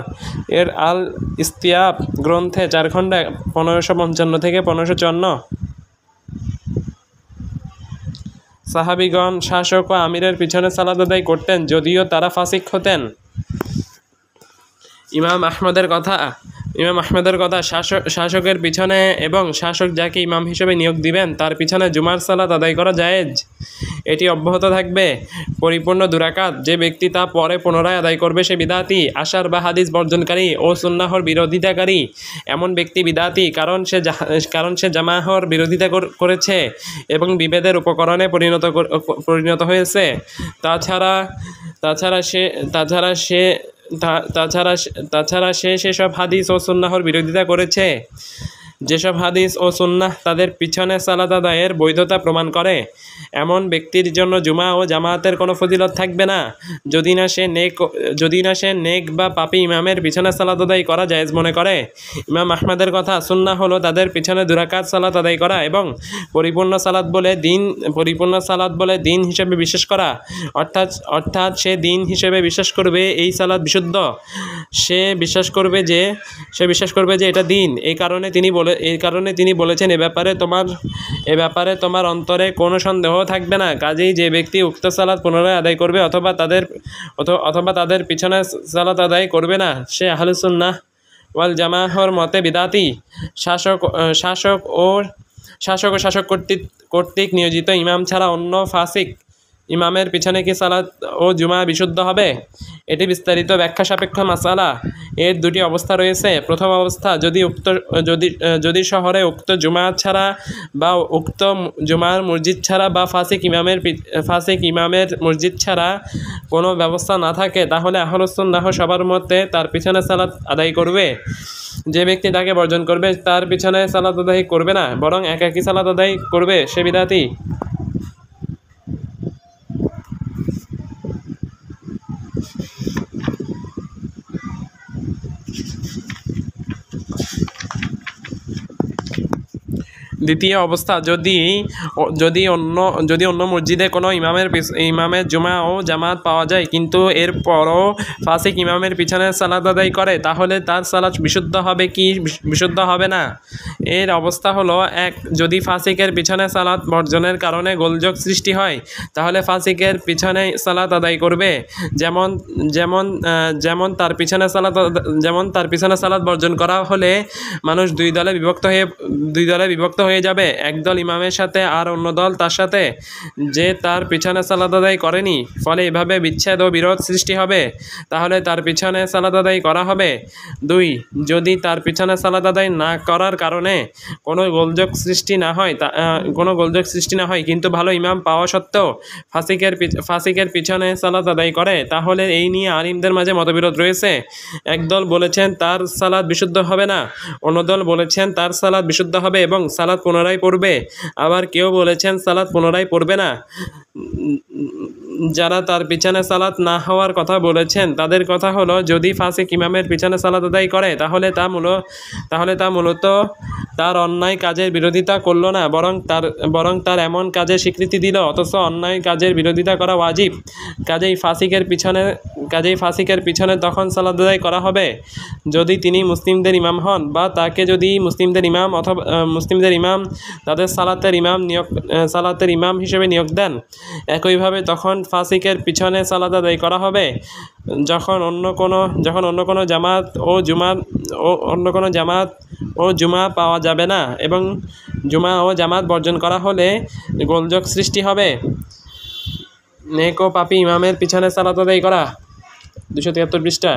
এর আল ইস্তিয়াব গ্রন্থে 4 খণ্ডে 1555 থেকে 1554। সাহাবিগণ শাসক ও আমিরের পিছনে সালাত আদায় করতেন যদিও তারা ফাসিক হতেন। ইমাম আহমদের কথা শাসকের পিছনে এবং শাসক যাকে ইমাম হিসেবে নিয়োগ দিবেন তার পিছনে জুমার সালাত আদায় করা জায়েজ। এটি অব্যাহত থাকবে। পরিপূর্ণ 2 রাকাত যে ব্যক্তি তা পরে পুনরায় আদায় করবে সে বিদআতি, আশার বা হাদিস বর্জনকারী ও সুন্নাহর বিরোধিতাকারী। এমন ব্যক্তি বিদআতি কারণ সে জামাহর বিরোধিতা করেছে এবং বিভেদের উপকরণে পরিণত হয়েছে। তাছাড়া সে সেসব হাদিস ও সুন্নাহর বিরোধিতা করেছে যেসব হাদিস ও সুন্নাহ তাদের পিছনে সালাত আদায়ের বৈধতা প্রমাণ করে। এমন ব্যক্তির জন্য জুমা ও জামায়াতের কোনো ফজিলত থাকবে না যদি না সে নেক বা পাপী ইমামের পিছনে সালাত আদায় করা জায়েজ মনে করে। ইমাম আহমদের কথা, সুন্নাহ হলো তাদের পিছনে 2 রাকাত সালাত আদায় করা এবং পরিপূর্ণ সালাত বলে দিন হিসেবে বিশ্বাস করা। অর্থাৎ সে দিন হিসেবে বিশ্বাস করবে এই সালাত বিশুদ্ধ। সে বিশ্বাস করবে যে এটা দিন। এই কারণে তিনি বলেছেন, এ ব্যাপারে তোমার অন্তরে কোনো সন্দেহ থাকবে না। কাজেই যে ব্যক্তি উক্ত সালাত পুনরায় আদায় করবে অথবা তাদের পিছনে সালাত আদায় করবে না সে আহলুস সুন্নাহ ওয়াল জামাআহর মতে বিদআতি। শাসক কর্তৃক নিয়োজিত ইমাম ছাড়া অন্য ফাসিক ইমামের পিছনে কি সালাত ও জুমা বিশুদ্ধ হবে? এটি বিস্তারিত ব্যাখ্যা সাপেক্ষ মাসালা। এর 2টি অবস্থা রয়েছে। প্রথম অবস্থা, যদি শহরে উক্ত জুমা ছাড়া বা উক্ত জুমার মসজিদ ছাড়া বা ফাসিক ইমামের মসজিদ ছাড়া কোনো ব্যবস্থা না থাকে তাহলে আহলুস সুন্নাহ সবার মতে তার পিছনে সালাত আদায় করবে। যে ব্যক্তি তাকে বর্জন করবে তার পিছনে সালাত আদায় করবে না, বরং একাকী সালাত আদায় করবে, সে বিদআতি। দ্বিতীয় অবস্থা, যদি অন্য মসজিদে কোনো ইমামের জুমা ও জামাত পাওয়া যায় কিন্তু এরপরও ফাসিক ইমামের পিছনে সালাত আদায় করে তাহলে তার সালাত বিশুদ্ধ হবে কি বিশুদ্ধ হবে না? এর অবস্থা হলো, 1. যদি ফাসিকের পিছনে সালাত বর্জনের কারণে গোলযোগ সৃষ্টি হয় তাহলে ফাসিকের পিছনে সালাত আদায় করবে। যেমন তার পিছনে সালাত বর্জন করা হলে মানুষ 2 দলে বিভক্ত হয়ে যাবে। একদল ইমামের সাথে আর অন্য দল তার সাথে, যে তার পিছনে সালাত আদায় করেনি। ফলে এভাবে বিচ্ছেদ ও বিরোধ সৃষ্টি হবে। তাহলে তার পিছনে সালাত আদায় করা হবে। 2. যদি তার পিছনে সালাত আদায় না করার কারণে কোনো গোলযোগ সৃষ্টি না হয় কিন্তু ভালো ইমাম পাওয়া সত্ত্বেও ফাসিকের পিছনে সালাত আদায় করে তাহলে এই নিয়ে আলিমদের মাঝে মতবিরোধ রয়েছে। একদল বলেছেন তার সালাত বিশুদ্ধ হবে না, অন্য দল বলেছেন তার সালাত বিশুদ্ধ হবে এবং সালাত পুনরায় পড়বে। আবার কেউ বলেছেন সালাত পুনরায় পড়বে না। যারা তার পিছনে সালাত না হওয়ার কথা বলেছেন তাদের কথা হলো, যদি ফাসিক ইমামের পিছনে সালাত আদায় করে তাহলে তা মূলত তার অন্যায় কাজের বিরোধিতা করলো না, বরং তার এমন কাজের স্বীকৃতি দিল, অথচ অন্যায় কাজের বিরোধিতা করা ওয়াজিব। কাজেই ফাসিকের পিছনে তখন সালাত আদায় করা হবে যদি তিনি মুসলিমদের ইমাম হন, বা তাকে যদি মুসলিমদের ইমাম তাদের সালাতের ইমাম হিসেবে নিয়োগ দেন। একইভাবে তখন ফাসিকের পিছনে সালাত আদায় করা হবে যখন অন্য কোনো জামাত ও জুমা পাওয়া যাবে না, এবং জুমা ও জামাত বর্জন করা হলে গোলযোগ সৃষ্টি হবে। নেক ও পাপী ইমামের পিছনে সালাত আদায় করা। 273 পৃষ্ঠা।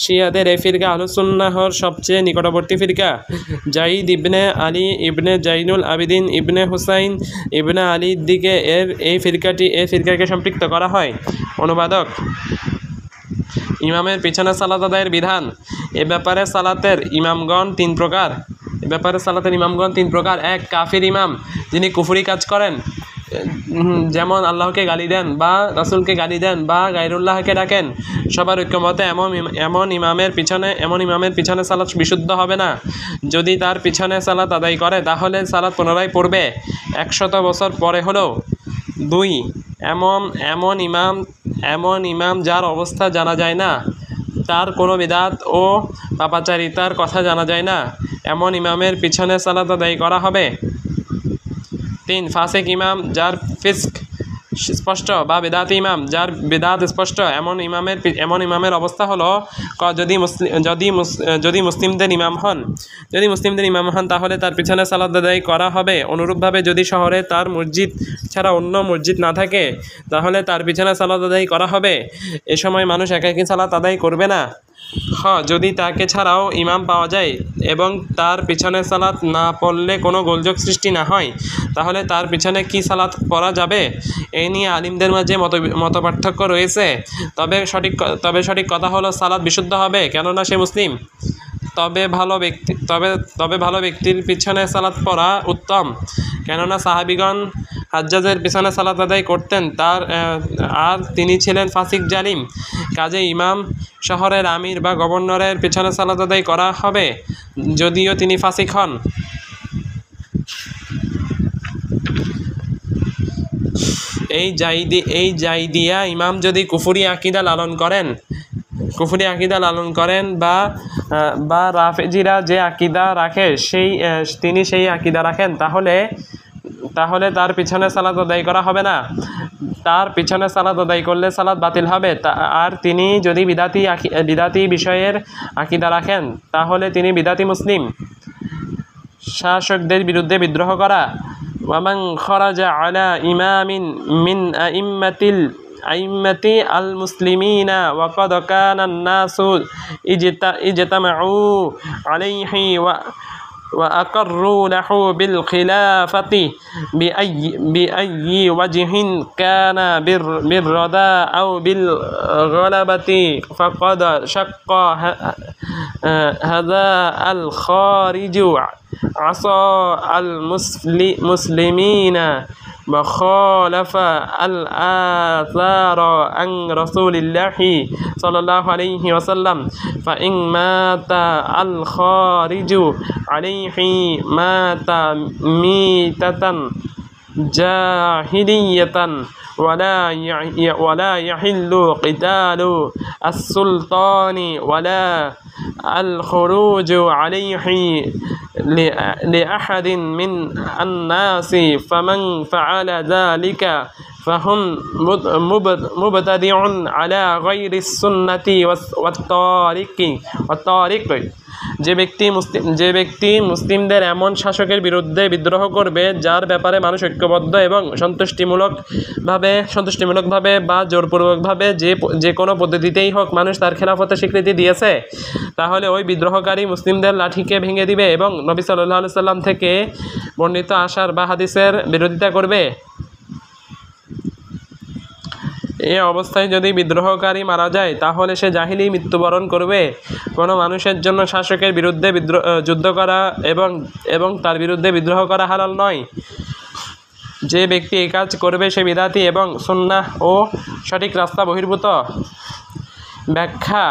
শিয়াদের এই ফিরকা আহলুস সুন্নাহর সবচেয়ে নিকটবর্তী ফিরকা। জাইদ ইবনে আলী ইবনে জাইনুল আবিদিন ইবনে হুসাইন ইবনে আলীর দিকে এই ফিরকাকে সম্পৃক্ত করা হয়। অনুবাদক। ইমামের পিছনে সালাত আদায়ের বিধান। এ ব্যাপারে সালাতের ইমামগণ তিন প্রকার। এক, কাফির ইমাম, যিনি কুফরি কাজ করেন, যেমন আল্লাহকে গালি দেন বা রাসূলকে গালি দেন বা গায়রুল্লাহকে ডাকেন। সবার ঐক্যমতে এমন ইমামের পিছনে সালাত বিশুদ্ধ হবে না। যদি তার পিছনে সালাত আদায় করে তাহলে সালাত পুনরায় পড়বে 100 বছর পরে হলেও। 2, এমন ইমাম যার অবস্থা জানা যায় না, তার কোনো বিদআত ও পাপাচারিতার কথা জানা যায় না, এমন ইমামের পিছনে সালাত আদায় করা হবে। 3, ফাসিক ইমাম যার ফিস্ক স্পষ্ট বা বেদাতি ইমাম যার বেদাত স্পষ্ট, এমন ইমামের অবস্থা হলো, যদি মুসলিমদের ইমাম হন তাহলে তার পিছনে সালাত আদায় করা হবে। অনুরূপভাবে যদি শহরে তার মসজিদ ছাড়া অন্য মসজিদ না থাকে তাহলে তার পিছনে সালাত আদায় করা হবে। এ সময় মানুষ একাকী সালাত আদায় করবে না। যদি তাকে ছাড়াও ইমাম পাওয়া যায় এবং তার পিছনে সালাত না পড়লে কোনো গোলযোগ সৃষ্টি না হয়, তাহলে তার পিছনে কি সালাত পড়া যাবে এই নিয়ে আলিমদের মাঝে মতপার্থক্য রয়েছে। তবে সঠিক কথা হলো সালাত বিশুদ্ধ হবে, কেননা সে মুসলিম। তবে ভালো ব্যক্তির পিছনে সালাত পড়া উত্তম, কেননা সাহাবীগণ হাজ্জাজের পিছনে সালাত আদায় করতেন, আর তিনি ছিলেন ফাসিক জালিম। কাজে ইমাম শহরের আমির বা গভর্নরের পিছনে সালাত আদায় করা হবে যদিও তিনি ফাসিক হন। এই জাইদিয়া ইমাম যদি কুফরি আকিদা লালন করেন বা রাফেজিরা যে আকিদা রাখে তিনি সেই আকিদা রাখেন, তাহলে তার পিছনে সালাত আদায় করা হবে না। তার পিছনে সালাত আদায় করলে সালাত বাতিল হবে। আর তিনি যদি বিদাতি বিষয়ের আকিদা রাখেন তাহলে তিনি বিদাতি মুসলিম। শাসকদের বিরুদ্ধে বিদ্রোহ করা। ওয়ামান খরাজা আলা ইমামিন মিন আইম্মাতি আল মুসলিমিনা ওয়া ক্বাদ কানা আন-নাসু ইজতামাউ আলাইহি ওয়া আকররু লাহু বিল খিলাফাতি বিআইয়ি ওয়াজহিন কানা বিররাদা আও বিল গলাবাতি ফাকাদ শাক্কা হাযা আল খারিজু আসা আল মুসলিমিনা ওয়া খালাফা আল আসারা আন রাসূলিল্লাহি সাল্লাল্লাহু আলাইহি ওয়াসাল্লাম ফা ইন মাতা আল খারিজু আলাইহি মাতা মিতাতান জাহিলিয়াতান ولا يحل قتال السلطان ولا الخروج عليه لأحد من الناس فمن فعل ذلك فهم مبتدع على غير السنة والطارق। যে ব্যক্তি মুসলিমদের এমন শাসকের বিরুদ্ধে বিদ্রোহ করবে যার ব্যাপারে মানুষ ঐক্যবদ্ধ এবং সন্তুষ্টিমূলকভাবে বা জোরপূর্বকভাবে যে কোনো পদ্ধতিতেই হোক মানুষ তার খেলাফতের স্বীকৃতি দিয়েছে, তাহলে ওই বিদ্রোহকারী মুসলিমদের লাঠিকে ভেঙে দিবে এবং নবী সাল্লাল্লাহু আলাইহি সাল্লাম থেকে বর্ণিত আশার বা হাদিসের বিরোধিতা করবে। এই অবস্থায় যদি বিদ্রোহকারী মারা যায় তাহলে সে জাহিলি মৃত্যুবরণ করবে। কোনো মানুষের জন্য শাসকের বিরুদ্ধে যুদ্ধ করা এবং তার বিরুদ্ধে বিদ্রোহ করা হালাল নয়। যে ব্যক্তি এই কাজ করবে সে বিদাতি এবং সুন্নাহ ও সঠিক রাস্তা বহির্ভূত। ব্যাখ্যা: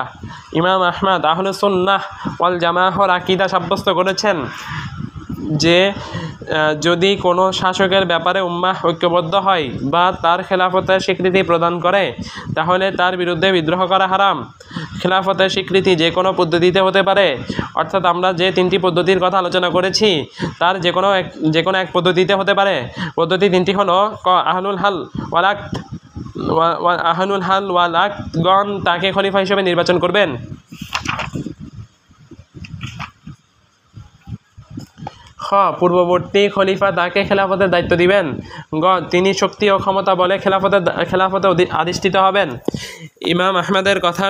ইমাম আহমদ আহলুস সুন্নাহ ওয়াল জামাআহর আকীদা সাব্যস্ত করেছেন যে যদি কোনো শাসকের ব্যাপারে উম্মাহ ঐক্যবদ্ধ হয় বা তার খেলাফতের স্বীকৃতি প্রদান করে তাহলে তার বিরুদ্ধে বিদ্রোহ করা হারাম। খেলাফতের স্বীকৃতি যে কোনো পদ্ধতিতে হতে পারে, অর্থাৎ আমরা যে তিনটি পদ্ধতির কথা আলোচনা করেছি তার যে কোনো এক পদ্ধতিতে হতে পারে। পদ্ধতি তিনটি হলো: ক আহলুল হাল ওয়াল আকদ, আহলুল হাল ওয়াল আকদগণ তাকে খলিফা হিসেবে নির্বাচন করবেন। খ পূর্ববর্তী খলিফা তাকে খেলাফতের দায়িত্ব দিবেন। গ তিনি শক্তি ও ক্ষমতা বলে খেলাফতে অধিষ্ঠিত হবেন। ইমাম আহমদের কথা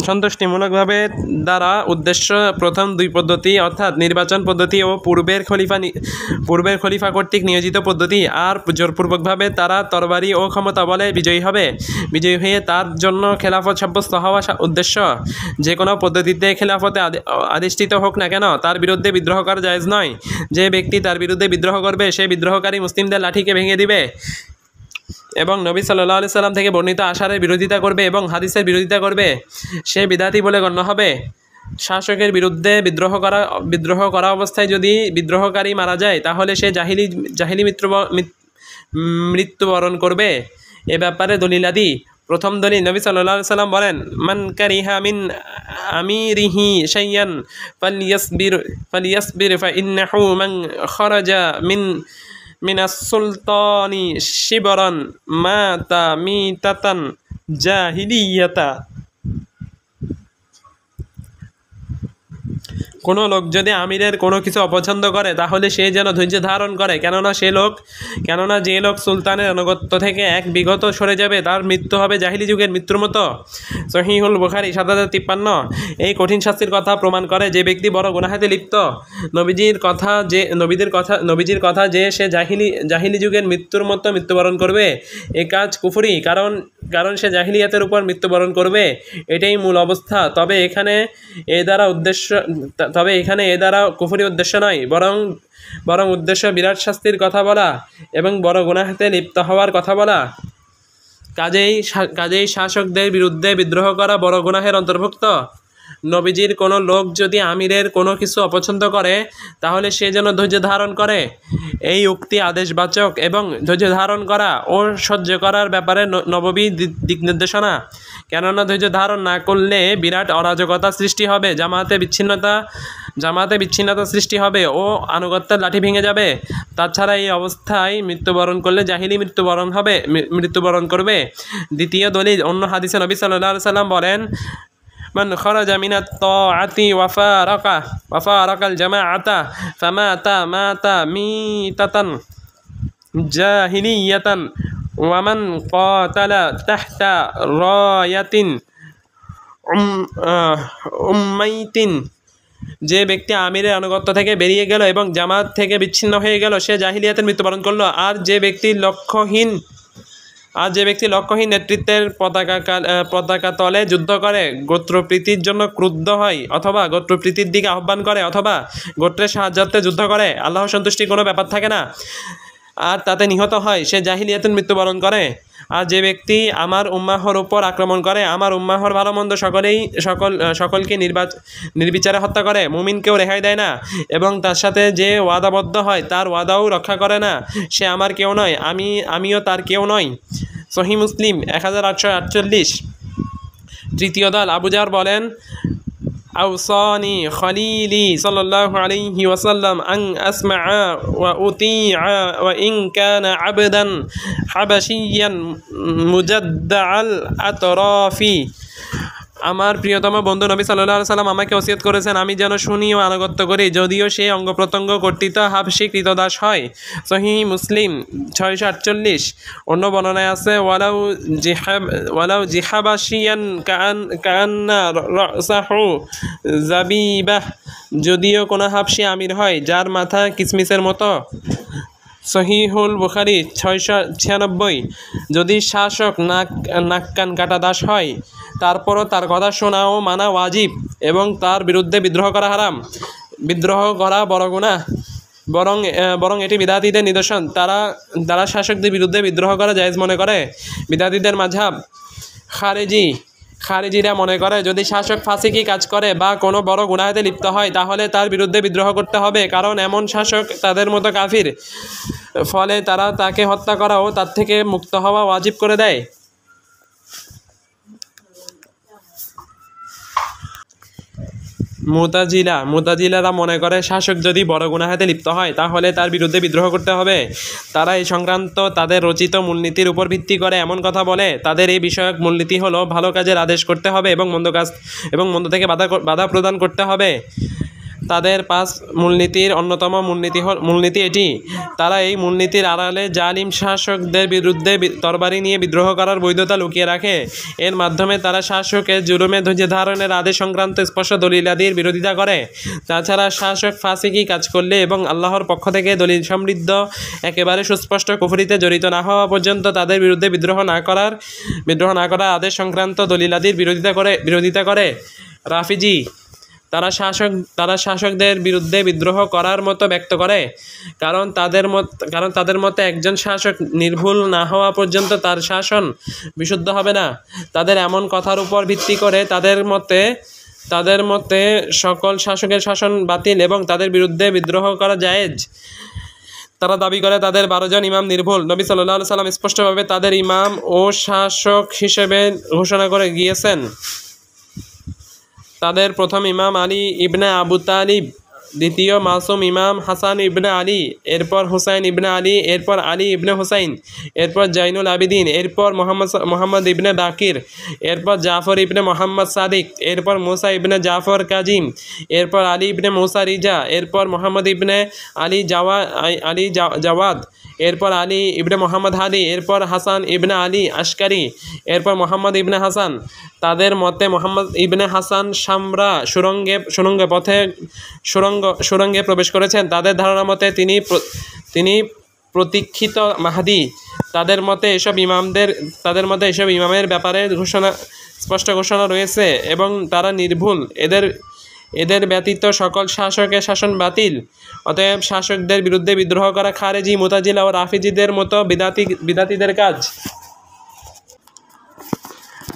সন্তুষ্টিমূলকভাবে দ্বারা উদ্দেশ্য প্রথম দুই পদ্ধতি, অর্থাৎ নির্বাচন পদ্ধতি ও পূর্বের খলিফা কর্তৃক নিয়োজিত পদ্ধতি। আর জোরপূর্বকভাবে তারা তরবারি ও ক্ষমতা বলে বিজয়ী হয়ে তার জন্য খেলাফত সাব্যস্ত হওয়া উদ্দেশ্য। যে কোনো পদ্ধতিতে খেলাফতে অধিষ্ঠিত হোক না কেন তার বিরুদ্ধে বিদ্রোহ করা জায়েজ নয়। যে ব্যক্তি তার বিরুদ্ধে বিদ্রোহ করবে সে বিদ্রোহকারী মুসলিমদের লাঠিকে ভেঙে দিবে এবং নবী সাল্লাল্লাহু আলাইহি সাল্লাম থেকে বর্ণিত আশারের বিরোধিতা করবে এবং হাদিসের বিরোধিতা করবে, সে বিদাতি বলে গণ্য হবে। শাসকের বিরুদ্ধে বিদ্রোহ করা অবস্থায় যদি বিদ্রোহকারী মারা যায় তাহলে সে জাহিলি মৃত্যুবরণ করবে। এ ব্যাপারে দলিলাদি: প্রথম দলিল, নবী সাল্লাল্লাহু আলাইহি সাল্লাম বলেন, মান কারিহা মিন আমিরিহি শাইয়ান ফালিয়াসবির ফাইন্নাহু মান খারাজা মিনাস সুলতানি শিবরান মাতা মিতাতান জাহিলিয়াতা। কোনো লোক যদি আমিরের কোনো কিছু অপছন্দ করে তাহলে সে যেন ধৈর্য ধারণ করে, কেননা যে লোক সুলতানের আনুগত্য থেকে এক বিগত সরে যাবে তার মৃত্যু হবে জাহিলি যুগের মৃত্যুর মতো। সহিহুল বুখারী ৭০৫৩। এই কঠিন শাস্তির কথা প্রমাণ করে যে ব্যক্তি বড় গুনাহাতে লিপ্ত। নবীজির কথা যে সে জাহিলি যুগের মৃত্যুর মতো মৃত্যুবরণ করবে, এ কাজ কুফরি, কারণ সে জাহিলিয়াতের উপর মৃত্যুবরণ করবে, এটাই মূল অবস্থা। তবে এখানে এ দ্বারা কুফরি উদ্দেশ্য নয়, বরং উদ্দেশ্য বিরাট শাস্তির কথা বলা এবং বড় গুনাহাতে লিপ্ত হওয়ার কথা বলা। কাজেই শাসকদের বিরুদ্ধে বিদ্রোহ করা বড় গুনাহের অন্তর্ভুক্ত। নবীজির কোনো লোক যদি আমিরের কোনো কিছু অপছন্দ করে তাহলে সে যেন ধৈর্য ধারণ করে। এই উক্তি আদেশবাচক এবং ধৈর্য ধারণ করা ও সহ্য করার ব্যাপারে নববী দিক নির্দেশনা। কেননা ধৈর্য ধারণ না করলে বিরাট অরাজকতা সৃষ্টি হবে, জামাতে বিচ্ছিন্নতা সৃষ্টি হবে ও আনুগত্যের লাঠি ভেঙে যাবে। তাছাড়া এই অবস্থায় মৃত্যুবরণ করলে জাহিলি মৃত্যুবরণ করবে। দ্বিতীয় দলিল, অন্য হাদিসে নবী সাল্লাল্লাহু আলাইহি সাল্লাম বলেন, মান খারাজা মিনাত তাআতি ওয়া ফারাকাল জামাআতা মাতা মিতাতান জাহিলিয়াতান ওয়া মান কাতালা তাহতা রায়াতিন উম্মাইতিন। যে ব্যক্তি আমিরের আনুগত্য থেকে বেরিয়ে গেল এবং জামাত থেকে বিচ্ছিন্ন হয়ে গেল সে জাহিলিয়াতের মৃত্যুবরণ করলো। আর যে ব্যক্তি লক্ষ্যহীন নেতৃত্বের পতাকা তলে যুদ্ধ করে, গোত্রপ্রীতির জন্য ক্রুদ্ধ হয় অথবা গোত্রপ্রীতির দিকে আহ্বান করে অথবা গোত্রের সাহায্যার্থে যুদ্ধ করে, আল্লাহর সন্তুষ্টির কোনো ব্যাপার থাকে না, আর তাতে নিহত হয়, সে জাহিলিয়াতের মৃত্যুবরণ করে। আর যে ব্যক্তি আমার উম্মাহর উপর আক্রমণ করে, আমার উম্মাহর ভালো মন্দ সকলকে নির্বিচারে হত্যা করে, মুমিনকেও রেহাই দেয় না এবং তার সাথে যে ওয়াদাবদ্ধ হয় তার ওয়াদাও রক্ষা করে না, সে আমার কেউ নয়, আমিও তার কেউ নই। সহিহ মুসলিম 1848। তৃতীয় দল, আবু জাহর বলেন, আওসানি খলিলি সাল্লাল্লাহু আলাইহি ওয়াসাল্লাম আন আসমা'a ওয়া উতি'a ওয়া ইন কানা আবদান হাবাশিয়ান মুজাদ্দাআল আতরাফি। আমার প্রিয়তম বন্ধু নবী সাল্লাল্লাহু আলাইহি সাল্লাম আমাকে ওসিয়ত করেছেন আমি যেন শুনি ও আনুগত্য করি, যদিও সে অঙ্গ প্রত্যঙ্গ কর্তৃত হাবশী কৃতদাস হয়। সহিহ মুসলিম 648। অন্য বর্ণনায় আছে, ওয়ালাউ জিহাবাশিয়ান কাআন্না রাসাহু জাবিবাহ, যদিও কোনো হাবশী আমির হয় যার মাথা কিসমিসের মতো। সহিহুল বুখারী 696। যদি শাসক নাক কান কাটা দাস হয় তারপরও তার কথা শোনা ও মানা ওয়াজিব এবং তার বিরুদ্ধে বিদ্রোহ করা হারাম। বিদ্রোহ করা বড় গুনাহ, বরং এটি বিদাতীদের নিদর্শন। তারা শাসকদের বিরুদ্ধে বিদ্রোহ করা জায়েজ মনে করে। বিদাতীদের মাযহাব খারিজিরা মনে করে যদি শাসক ফাসিকি কাজ করে বা কোনো বড় গুনাহেতে লিপ্ত হয় তাহলে তার বিরুদ্ধে বিদ্রোহ করতে হবে, কারণ এমন শাসক তাদের মতো কাফির। ফলে তারা তাকে হত্যা করা ও তার থেকে মুক্ত হওয়া ওয়াজিব করে দেয়। মুতাজিলারা মনে করে শাসক যদি বড় গুনাহেতে লিপ্ত হয় তাহলে তার বিরুদ্ধে বিদ্রোহ করতে হবে। তারা এই সংক্রান্ত তাদের রচিত মূলনীতির উপর ভিত্তি করে এমন কথা বলে। তাদের এই বিষয়ক মূলনীতি হলো ভালো কাজের আদেশ করতে হবে এবং মন্দ থেকে বাধা প্রদান করতে হবে। তাদের 5 মূলনীতির অন্যতম মূলনীতি এটি। তারা এই মূলনীতির আড়ালে জালিম শাসকদের বিরুদ্ধে তরবারি নিয়ে বিদ্রোহ করার বৈধতা লুকিয়ে রাখে। এর মাধ্যমে তারা শাসকের জুলুমে ধৈর্য ধারণের আদেশ সংক্রান্ত স্পষ্ট দলিলাদির বিরোধিতা করে। তাছাড়া শাসক ফাসিকি কাজ করলে এবং আল্লাহর পক্ষ থেকে দলিল সমৃদ্ধ একেবারে সুস্পষ্ট কুফরিতে জড়িত না হওয়া পর্যন্ত তাদের বিরুদ্ধে বিদ্রোহ না করার আদেশ সংক্রান্ত দলিলাদির বিরোধিতা করে। রাফিজি তারা শাসকদের বিরুদ্ধে বিদ্রোহ করার মতো ব্যক্ত করে, কারণ তাদের মতে একজন শাসক নির্ভুল না হওয়া পর্যন্ত তার শাসন বিশুদ্ধ হবে না। তাদের এমন কথার উপর ভিত্তি করে তাদের মতে সকল শাসকের শাসন বাতিল এবং তাদের বিরুদ্ধে বিদ্রোহ করা জায়েজ। তারা দাবি করে তাদের 12 জন ইমাম নির্ভুল। নবী সাল্লাল্লাহু আলাইহি সাল্লাম স্পষ্টভাবে তাদের ইমাম ও শাসক হিসেবে ঘোষণা করে গিয়েছেন। তাদের প্রথম ইমাম আলী ইবনে আবু তালিব, দ্বিতীয় মাসুম ইমাম হাসান ইবনে আলী, এরপর হুসাইন ইবনে আলী, এরপর আলী ইবনে হুসাইন, এরপর জাইনুল আবিদিন, এরপর মোহাম্মদ ইবনে বাকির, এরপর জাফর ইবনে মোহাম্মদ সাদিক, এরপর মুসা ইবনে জাফর কাজিম, এরপর আলী ইবনে মুসা রিজা, এরপর মোহাম্মদ ইবনে আলী জাওয়াদ, এরপর আলী ইবনে মোহাম্মদ হাদি, এরপর হাসান ইবনে আলী আশকারি, এরপর মোহাম্মদ ইবনে হাসান। তাদের মতে মোহাম্মদ ইবনে হাসান সামরা সুরঙ্গে প্রবেশ করেছেন। তাদের ধারণা মতে তিনি প্রতীক্ষিত মাহদি। তাদের মতে এসব ইমামের ব্যাপারে স্পষ্ট ঘোষণা রয়েছে এবং তারা নির্ভুল। এদের ব্যতীত সকল শাসকের শাসন বাতিল। অতএব শাসকদের বিরুদ্ধে বিদ্রোহ করা খারেজি, মুতাজিলা ও রাফিজিদের মতো বিদাতীদের কাজ।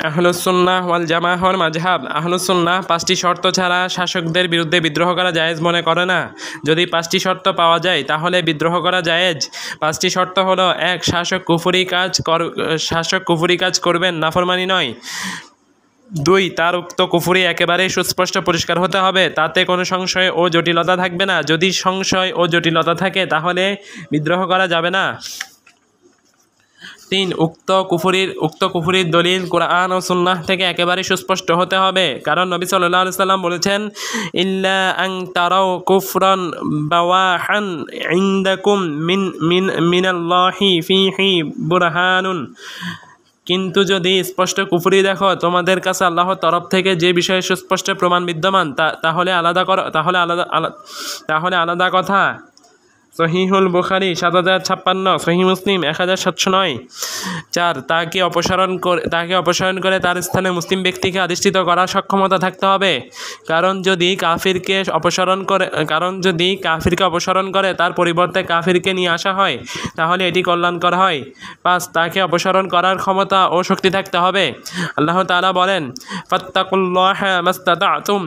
আহলুস সুন্নাহ ওয়াল জামাআহর মাযহাব। আহলুস সুন্নাহ 5টি শর্ত ছাড়া শাসকদের বিরুদ্ধে বিদ্রোহ করা জায়েজ মনে করে না। যদি 5টি শর্ত পাওয়া যায় তাহলে বিদ্রোহ করা জায়েজ। 5টি শর্ত হলো: 1. শাসক কুফরি কাজ করবেন, নাফরমানি নয়। 2. তার উক্ত কুফরি একেবারেই সুস্পষ্ট পরিষ্কার হতে হবে, তাতে কোনো সংশয় ও জটিলতা থাকবে না। যদি সংশয় ও জটিলতা থাকে তাহলে বিদ্রোহ করা যাবে না। 3. উক্ত কুফরির দলিল কুরআন ও সুন্নাহ থেকে একেবারে সুস্পষ্ট হতে হবে, কারণ নবী সাল্লাল্লাহু আলাইহি সাল্লাম বলেছেন, ইল্লা আন তারাও কুফরান বাওয়াহান ইনদাকুম মিনাল্লাহি ফিহি বুরহানুন। কিন্তু যদি স্পষ্ট কুফরি দেখো তোমাদের কাছে আল্লাহর তরফ থেকে যে বিষয়ে সুস্পষ্ট প্রমাণ বিদ্যমান তাহলে আলাদা কথা। সহিহুল বুখারী 7056, সহিহ মুসলিম 1709। 4. তাকে অপসারণ করে তার স্থানে মুসলিম ব্যক্তিকে অধিষ্ঠিত করার সক্ষমতা থাকতে হবে, কারণ যদি কাফিরকে অপসারণ করে তার পরিবর্তে কাফিরকে নিয়ে আসা হয় তাহলে এটি কল্যাণকর হয়। 5. তাকে অপসারণ করার ক্ষমতা ও শক্তি থাকতে হবে। আল্লাহ তাআলা বলেন, ফাত্তাকুল্লাহা মাস্তাতা'তুম,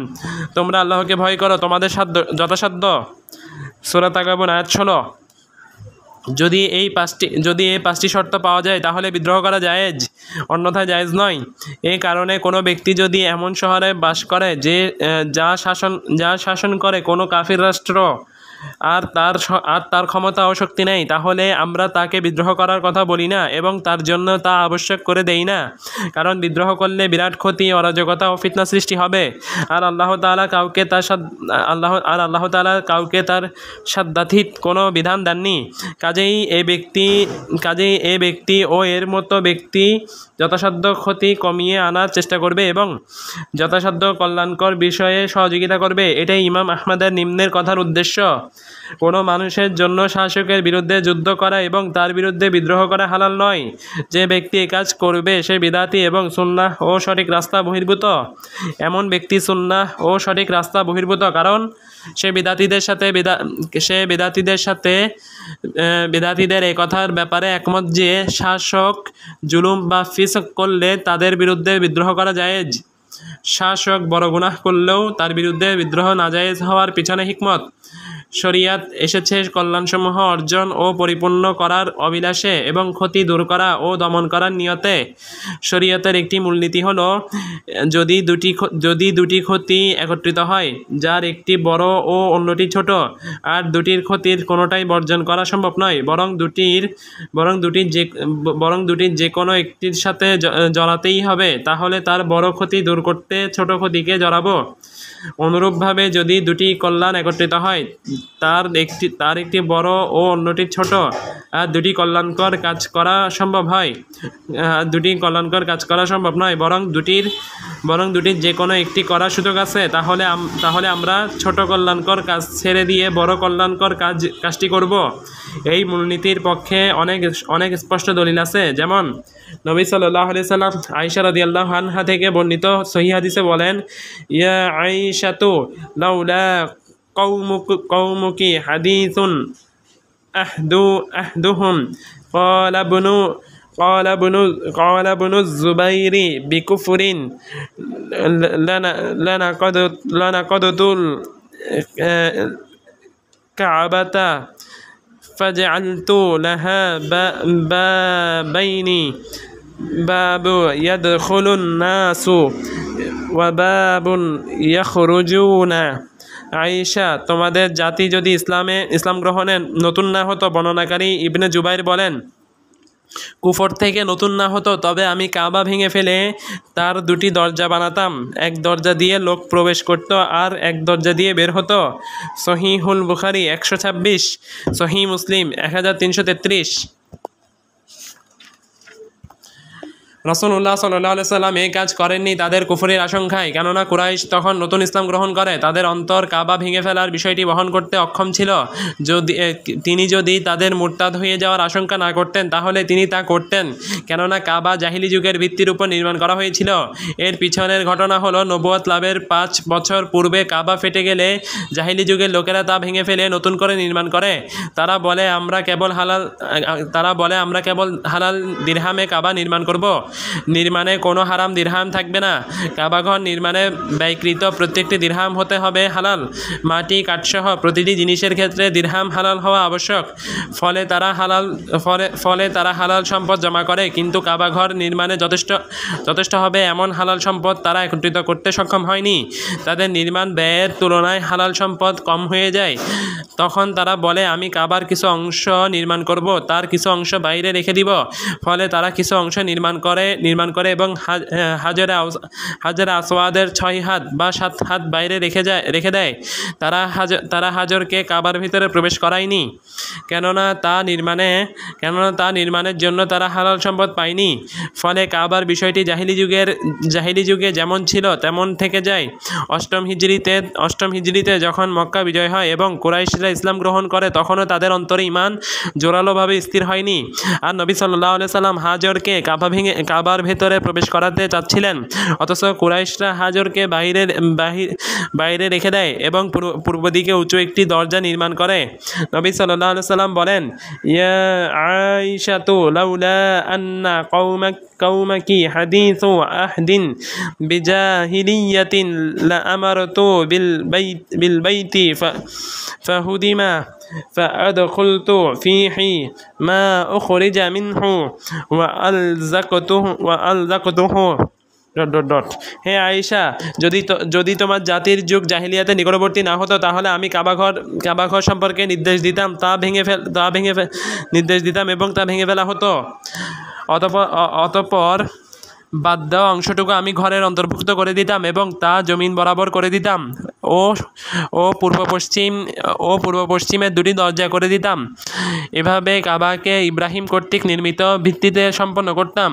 তোমরা আল্লাহকে ভয় করো তোমাদের যথাসাধ্য। সূরা তাগাবুন আয়াত 16। যদি এই 5টি শর্ত পাওয়া যায় তাহলে বিদ্রোহ করা জায়েজ, অন্যথায় জায়েজ নয়। এই কারণে কোনো ব্যক্তি যদি এমন শহরে বাস করে যা শাসন করে কোনো কাফির রাষ্ট্র আর তার ক্ষমতা ও শক্তি নেই, তাহলে আমরা তাকে বিদ্রোহ করার কথা বলি না এবং তার জন্য তা আবশ্যক করে দেই না, কারণ বিদ্রোহ করলে বিরাট ক্ষতি, অরাজকতা ও ফিতনা সৃষ্টি হবে। আর আল্লাহ তাআলা কাউকে তার সাধ্যাতীত কোনো বিধান দেননি। কাজেই এই ব্যক্তি ও এর মতো ব্যক্তি যথাসাধ্য ক্ষতি কমিয়ে আনার চেষ্টা করবে এবং যথাসাধ্য কল্যাণকর বিষয়ে সহযোগিতা করবে। এটাই ইমাম আহমদের নিম্নের কথার উদ্দেশ্য। কোনো মানুষের জন্য শাসকের বিরুদ্ধে যুদ্ধ করা এবং তার বিরুদ্ধে বিদ্রোহ করা হালাল নয়। যে ব্যক্তি এই কাজ করবে সে বিদাতি এবং সুন্নাহ ও সঠিক রাস্তা বহির্ভূত। এমন ব্যক্তি সুন্নাহ ও সঠিক রাস্তা বহির্ভূত, কারণ সে বিদাতিদের এই কথার ব্যাপারে একমত যে শাসক জুলুম বা ফিসক করলে তাদের বিরুদ্ধে বিদ্রোহ করা জায়েজ। শাসক বড় গুনাহ করলেও তার বিরুদ্ধে বিদ্রোহ নাজায়েজ হওয়ার পিছনে হিকমত। শরিয়াত এসেছে কল্যাণসমূহ অর্জন ও পরিপূর্ণ করার অভিলাষে এবং ক্ষতি দূর করা ও দমন করার নিয়তে। শরিয়তের একটি মূলনীতি হলো, যদি দুটি ক্ষতি একত্রিত হয়, যার একটি বড় ও অন্যটি ছোট, আর দুটির ক্ষতির কোনোটাই বর্জন করা সম্ভব নয়, বরং দুটির যে কোনো একটির সাথে জড়াতেই হবে, তাহলে তার বড় ক্ষতি দূর করতে ছোট ক্ষতিকে জড়াবো। অনুরূপভাবে যদি দুটি কল্যাণ একত্রিত হয়, তার একটি বড় ও অন্যটি ছোট, আর দুটি কল্যাণকর কাজ করা সম্ভব নয়, বরং দুটির যে কোনো একটি করার সুযোগ আছে, তাহলে আমরা ছোট কল্যাণকর কাজ ছেড়ে দিয়ে বড় কল্যাণকর কাজটি করব। এই মূলনীতির পক্ষে অনেক স্পষ্ট দলিল আছে। যেমন নবী সাল্লাল্লাহু আলাইহি সাল্লাম আয়েশা রাদিয়াল্লাহু আনহা থেকে বর্ণিত সহিহ হাদিসে বলেন, ইয়া আয়েশাতু লাউলা কওমুকি হাদিসুন আহদুহুম قال ابن الزبير بكفر لنقضت الكعبة فجعلت لها بابين، باب يدخل الناس وباب يخرجون। আয়েশা, তোমাদের জাতি যদি ইসলাম গ্রহণে নতুন না হতো, বর্ণনাকারী ইবনে জুবাইর বলেন, কুফর থেকে নতুন না হতো, তবে আমি কাবা ভেঙে ফেলে তার দুটি দরজা বানাতাম। এক দরজা দিয়ে লোক প্রবেশ করত আর এক দরজা দিয়ে বের হতো। সহিহুল বুখারী 126, সহিহ মুসলিম 1333। রাসূলুল্লাহ সাল্লাল্লাহু আলাইহি সাল্লাম এই কাজ করেননি তাদের কুফরের আশঙ্কায়, কেননা কুরাইশ তখন নতুন ইসলাম গ্রহণ করে তাদের অন্তর কাবা ভেঙে ফেলার বিষয়টি বহন করতে অক্ষম ছিল। তিনি যদি তাদের মুরতাদ হয়ে যাওয়ার আশঙ্কা না করতেন, তাহলে তিনি তা করতেন, কেননা কাবা জাহিলি যুগের ভিত্তির উপর নির্মাণ করা হয়েছিল। এর পিছনের ঘটনা হলো, নবুয়ত লাভের 5 বছর পূর্বে কাবা ফেটে গেলে জাহিলি যুগের লোকেরা তা ভেঙে ফেলে নতুন করে নির্মাণ করে। তারা বলে আমরা কেবল হালাল দিরহামে কাবা নির্মাণ করব, নির্মাণে কোনো হারাম দিরহাম থাকবে না। কাবাঘর নির্মাণে ব্যয়কৃত প্রত্যেকটি দিরহাম হতে হবে হালাল। মাটি কাঠসহ প্রতিটি জিনিসের ক্ষেত্রে দিরহাম হালাল হওয়া আবশ্যক। ফলে তারা হালাল সম্পদ জমা করে, কিন্তু কাবাঘর নির্মাণে যথেষ্ট হবে এমন হালাল সম্পদ তারা একত্রিত করতে সক্ষম হয়নি। তাদের নির্মাণ ব্যয়ের তুলনায় হালাল সম্পদ কম হয়ে যায়। তখন তারা বলে আমি কাবার কিছু অংশ নির্মাণ করব, তার কিছু অংশ বাইরে রেখে দিব। ফলে তারা কিছু অংশ নির্মাণ করে এবং হাজরে আসওয়াদের 6 হাত বা 7 হাত বাইরে রেখে দেয়। তারা হাজরকে কাবার ভিতরে প্রবেশ করায়নি, কেননা তা নির্মাণের জন্য তারা হালাল সম্পদ পায়নি। ফলে কাবার বিষয়টি জাহিলি যুগে যেমন ছিল তেমন থেকে যায়। অষ্টম হিজরিতে যখন মক্কা বিজয় হয় এবং কুরাইশরা ইসলাম গ্রহণ করে, তখনও তাদের অন্তরে ঈমান জোরালোভাবে স্থির হয়নি। আর নবী সাল্লাল্লাহু আলাইহি সাল্লাম হাজরকে কাবার ভেতরে প্রবেশ করাতে চাচ্ছিলেন, অথচ কুরাইশরা হাজরকে বাইরে রেখে দেয় এবং পূর্ব দিকে উঁচু একটি দরজা নির্মাণ করে। নবী সাল্লাল্লাহু আলাইহি সাল্লাম বলেন, ইয়া আয়েশাতু লাউলা আন্না কওমাকি হাদিসু আহদিন বিজাহিলিয়াতিন লা আমারতু বিল বাইতি ফাহুদিমা فأدخلت فيه ما أخرج منه وألزقته. হে আয়েশা, যদি তোমার জাতির যুগ জাহিলিয়াতে নিকটবর্তী না হতো, তাহলে আমি কাবাঘর সম্পর্কে নির্দেশ দিতাম এবং তা ভেঙে ফেলা হতো। অতঃপর বাদ দেওয়া অংশটুকু আমি ঘরের অন্তর্ভুক্ত করে দিতাম এবং তা জমিন বরাবর করে দিতাম ও পূর্ব পশ্চিমের 2টি দরজা করে দিতাম। এভাবে কাবাকে ইব্রাহিম কর্তৃক নির্মিত ভিত্তিতে সম্পন্ন করতাম।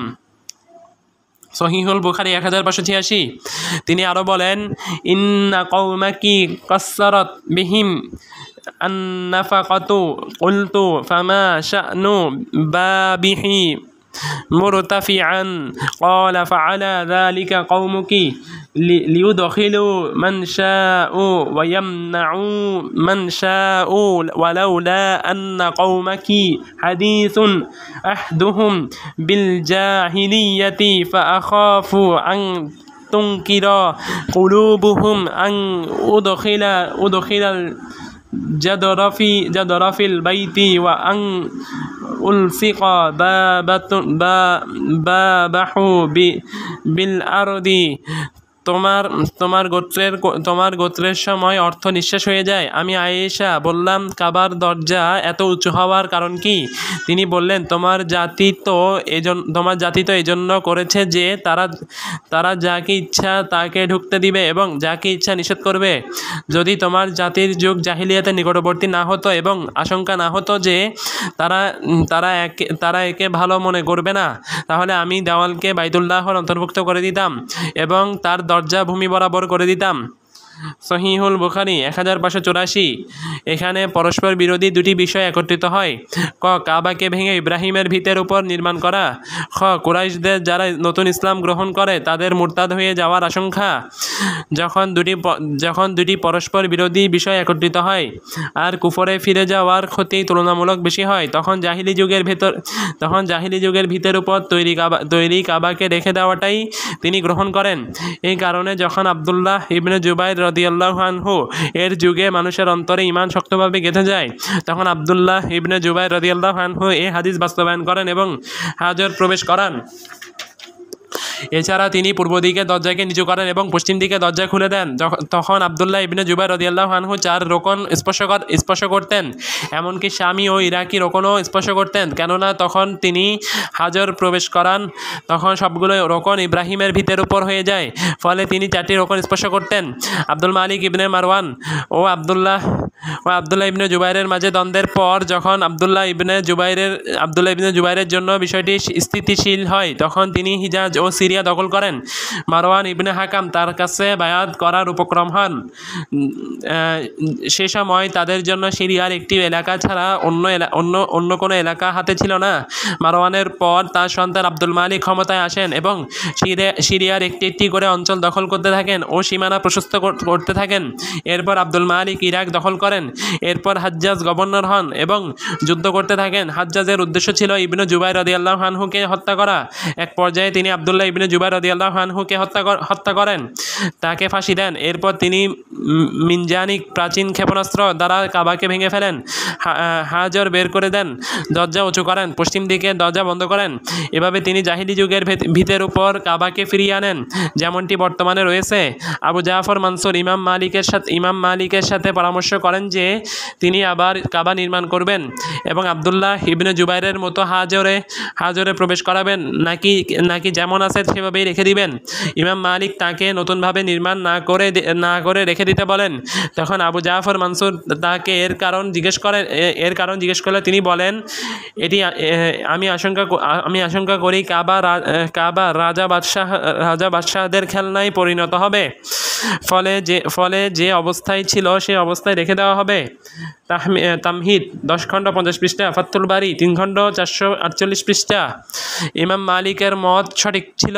সহিহুল বুখারী 1586। তিনি আরও বলেন, ইন্না কওমাকি কাসসারাত বিহিম النفقة قلت فما شأن بابه مرتفعا قال فعلى ذلك قومك ليدخلوا من شاء ويمنعوا من شاء ولولا أن قومك حديث أحدهم بالجاهلية فأخاف أن تنكر قلوبهم أن أدخل جدر في البيت وأن ألصق بابه بالأرض তোমার গোত্রের সময় অর্থ নিঃশেষ হয়ে যায়। আমি আয়েশা বললাম, কাবার দরজা এত উঁচু হওয়ার কারণ কি? তিনি বললেন, তোমার জাতি তো এজন্য করেছে যে তারা যাকে ইচ্ছা তাকে ঢুকতে দিবে এবং যাকে ইচ্ছা নিষেধ করবে। যদি তোমার জাতির যুগ জাহিলিয়াতে নিকটবর্তী না হতো এবং আশঙ্কা না হতো যে তারা একে ভালো মনে করবে না, তাহলে আমি দেওয়ালকে বাইতুল্লাহর অন্তর্ভুক্ত করে দিতাম এবং তার দরজা ভূমি বরাবর করে দিতাম। সহিহুল বুখারী 1584। এখানে পরস্পর বিরোধী দুটি বিষয় একত্রিত হয়। ক, কাবাকে ভেঙে ইব্রাহিমের ভিতের উপর নির্মাণ করা। খ, কুরাইশদের যারা নতুন ইসলাম গ্রহণ করে তাদের মুরতাদ হয়ে যাওয়ার আশঙ্কা। যখন দুটি পরস্পর বিরোধী বিষয় একত্রিত হয় আর কুফরে ফিরে যাওয়ার ক্ষতি তুলনামূলক বেশি হয়, তখন জাহিলি যুগের ভিতের উপর তৈরি কাবাকে রেখে দেওয়াটাই তিনি গ্রহণ করেন। এই কারণে যখন আব্দুল্লাহ ইবনে জুবাইর রাদিয়াল্লাহু আনহু এর যুগে মানুষের অন্তরে ঈমান শক্তভাবে গেঁথে যায়, তখন আব্দুল্লাহ ইবনে জুবাইর রাদিয়াল্লাহু আনহু এই হাদিস বাস্তবায়ন করেন এবং হাজর প্রবেশ করান। এছাড়া তিনি পূর্ব দিকে দরজাকে নিচু করেন এবং পশ্চিম দিকে দরজা খুলে দেন। তখন আব্দুল্লাহ ইবনে জুবাইর রাদিয়াল্লাহু আনহু 4 রোকন স্পর্শ করতেন, এমনকি শামী ও ইরাকি রোকনও স্পর্শ করতেন। কেননা তখন তিনি হাজর প্রবেশ করান, তখন সবগুলো রোকন ইব্রাহিমের ভিতের উপর হয়ে যায়, ফলে তিনি 4টি রোকন স্পর্শ করতেন। আব্দুল মালিক ইবনে মারওয়ান ও আব্দুল্লাহ ইবনে জুবাইরের মাঝে দ্বন্দ্বের পর যখন আব্দুল্লাহ ইবনে জুবাইরের জন্য বিষয়টি স্থিতিশীল হয়, তখন তিনি হিজাজ ও সিরিয়া দখল করেন। মারওয়ান ইবনে হাকাম তার কাছে বায়াত করার উপক্রম হন। সে সময় তাদের জন্য সিরিয়ার একটি এলাকা ছাড়া অন্য কোনো এলাকা হাতে ছিল না। মারওয়ানের পর তার সন্তান আব্দুল মালিক ক্ষমতায় আসেন এবং সিরিয়ার একটি করে অঞ্চল দখল করতে থাকেন ও সীমানা প্রশস্ত করতে থাকেন। এরপর আব্দুল মালিক ইরাক দখল করেন। এরপর হাজ্জাজ গভর্নর হন এবং যুদ্ধ করতে থাকেন। হাজ্জাজের উদ্দেশ্য ছিল ইবনে জুবাইর রাদিয়াল্লাহু আনহুকে হত্যা করা। এক পর্যায়ে তিনি আব্দুল্লাহ ইবনে জুবাইর রাদিয়াল্লাহু আনহুকে হত্যা করেন, তাকে ফাঁসি দেন। এরপর তিনি মিনজানিক প্রাচীন ক্ষেপণাস্ত্র দ্বারা কাবাকে ভেঙে ফেলেন, হাজর বের করে দেন, দরজা উঁচু করেন, পশ্চিম দিকে দরজা বন্ধ করেন। এভাবে তিনি জাহিলি যুগের ভিতের উপর কাবাকে ফিরিয়ে আনেন, যেমনটি বর্তমানে রয়েছে। আবু জাফর মানসুর ইমাম মালিকের সাথে পরামর্শ করেন যে তিনি আবার কাবা নির্মাণ করবেন এবং আব্দুল্লাহ ইবনে জুবাইরের মতো হাজরে প্রবেশ করাবেন, নাকি যেমন আছে সেভাবেই রেখে দিবেন। ইমাম মালিক তাকে নতুনভাবে নির্মাণ না করে রেখে দিতে বলেন। তখন আবু জাফর মানসুর তাকে এর কারণ জিজ্ঞেস করলে তিনি বলেন, এটি আমি আশঙ্কা করি কাবা রাজা বাদশাহদের খেলনায় পরিণত হবে, ফলে যে অবস্থায় ছিল সেই অবস্থায় রেখে দেওয়া হবে। তামহিদ 10 খণ্ড 50 পৃষ্ঠা, ফাতুল বারি 3 খণ্ড 448 পৃষ্ঠা। ইমাম মালিকের মত সঠিক ছিল,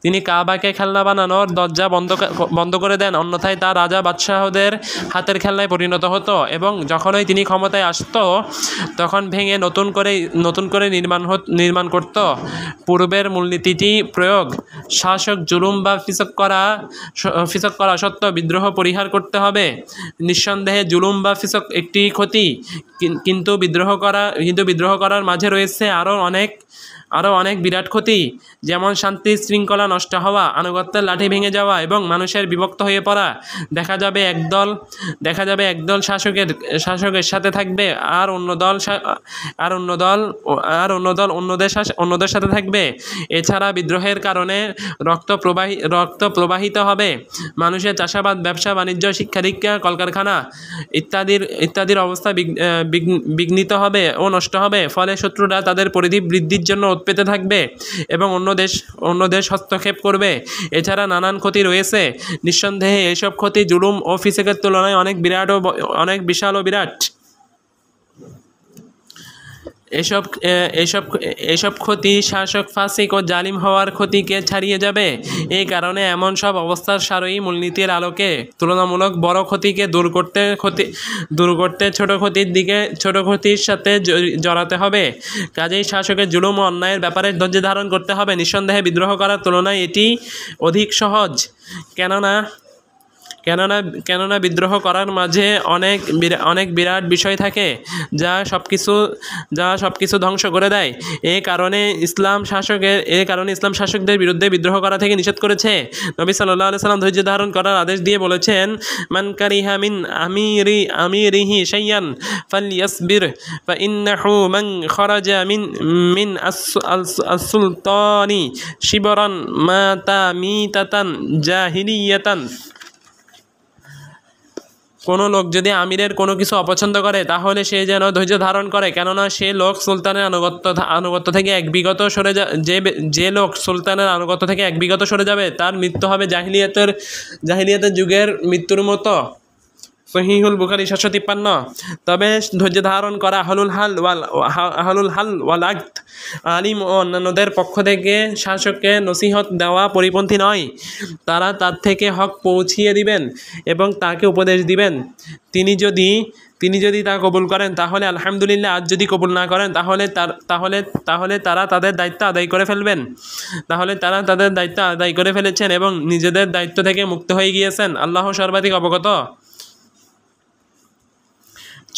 তিনি কাবাকে খেলনা বানানোর দরজা বন্ধ করে দেন, অন্যথায় তা রাজা বাদশাহদের হাতের খেলনায় পরিণত হতো এবং যখনই তিনি ক্ষমতায় আসত তখন ভেঙে নতুন করে নির্মাণ করত। পূর্বের মূলনীতিটি প্রয়োগ, শাসক জুলুম বা ফিসক করা সত্ত্বেও বিদ্রোহ পরিহার করতে হবে। নিঃসন্দেহে জুলুম বা ফিসক একটি ক্ষতি, কিন্তু বিদ্রোহ করার মাঝে রয়েছে আরও অনেক বিরাট ক্ষতি, যেমন শান্তি শৃঙ্খলা নষ্ট হওয়া, আনুগত্যের লাঠি ভেঙে যাওয়া এবং মানুষের বিভক্ত হয়ে পড়া। দেখা যাবে একদল শাসকের সাথে থাকবে আর অন্য দল অন্যদের সাথে থাকবে। এছাড়া বিদ্রোহের কারণে রক্ত প্রবাহিত হবে। মানুষের চাষাবাদ, ব্যবসা বাণিজ্য, শিক্ষা দীক্ষা, কলকারখানা ইত্যাদির অবস্থা বিঘ্নিত হবে ও নষ্ট হবে। ফলে শত্রুরা তাদের পরিধি বৃদ্ধির জন্য লোপ পেতে থাকবে এবং অন্য দেশ হস্তক্ষেপ করবে। এছাড়া নানান ক্ষতি রয়েছে। নিঃসন্দেহে এইসব ক্ষতি জুলুম ও ফিসকের তুলনায় অনেক বিশাল ও বিরাট। এসব ক্ষতি শাসক ফাসিক ও জালিম হওয়ার ক্ষতিকে ছাড়িয়ে যাবে। এই কারণে এমন সব অবস্থার সারই মূলনীতির আলোকে তুলনামূলক বড় ক্ষতিকে দূর করতে ছোট ক্ষতির সাথে জড়াতে হবে। কাজেই শাসকের জুলুম ও অন্যায়ের ব্যাপারে ধৈর্য ধারণ করতে হবে। নিঃসন্দেহে বিদ্রোহ করার তুলনায় এটি অধিক সহজ, কেননা বিদ্রোহ করার মাঝে অনেক বিরাট বিষয় থাকে যা সবকিছু ধ্বংস করে দেয়। এই কারণে ইসলাম শাসকদের বিরুদ্ধে বিদ্রোহ করা থেকে নিষেধ করেছে। নবী সাল্লাল্লাহু আলাইহি সাল্লাম ধৈর্য ধারণ করার আদেশ দিয়ে বলেছেন, মান কারিহা মিন আমিরিহি শাইয়ান ফালইয়াসবির ফাইন্নাহু মান খারাজা মিন আস-সুলতানি শিবরান মাতা মিতাতান জাহিলিয়াতান। কোনো লোক যদি আমিরের কোনো কিছু অপছন্দ করে তাহলে সে যেন ধৈর্য ধারণ করে, কেননা সে লোক সুলতানের আনুগত্য থেকে এক বিগত সরে যে লোক সুলতানের আনুগত্য থেকে এক বিগত সরে যাবে তার মৃত্যু হবে জাহিলিয়াতের যুগের মৃত্যুর মতো। সহিহুল বুখারী 753। তবে ধৈর্য ধারণ করা আহলুল হাল ওয়াল আকদ, আলিম ও অন্যান্যদের পক্ষ থেকে শাসককে নসিহত দেওয়া পরিপন্থী নয়। তারা তার থেকে হক পৌঁছিয়ে দিবেন এবং তাকে উপদেশ দিবেন। তিনি যদি তা কবুল করেন তাহলে আলহামদুলিল্লাহ, আর যদি কবুল না করেন তাহলে তারা তাদের দায়িত্ব আদায় করে ফেলেছেন এবং নিজেদের দায়িত্ব থেকে মুক্ত হয়ে গিয়েছেন। আল্লাহ সর্বাধিক অবগত।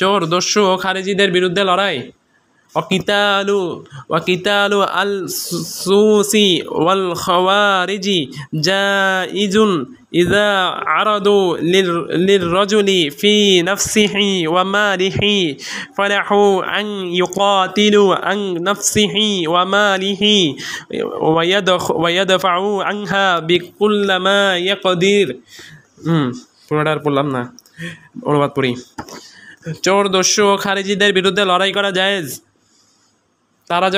চোর, দস্যু ও খারিজিদের বিরুদ্ধে লড়াই। ওয়াকিতালু আল সুসি ওয়াল খাওয়ারিজি জাইজুন ইযা আরাদু লিররাজুলি ফি নাফসিহি ওয়া মালিহি ফালাহু আন ইউকাতিলু আন নাফসিহি ওয়া মালিহি ওয়া ইয়াদফাউ আনহা বিকুল্লি মা ইয়াকদির। পুরোটা আর বললাম না, অনুবাদ পড়ি। চোর, দস্যু ও খারিজিদের বিরুদ্ধে লড়াই করা জায়েজ। তারা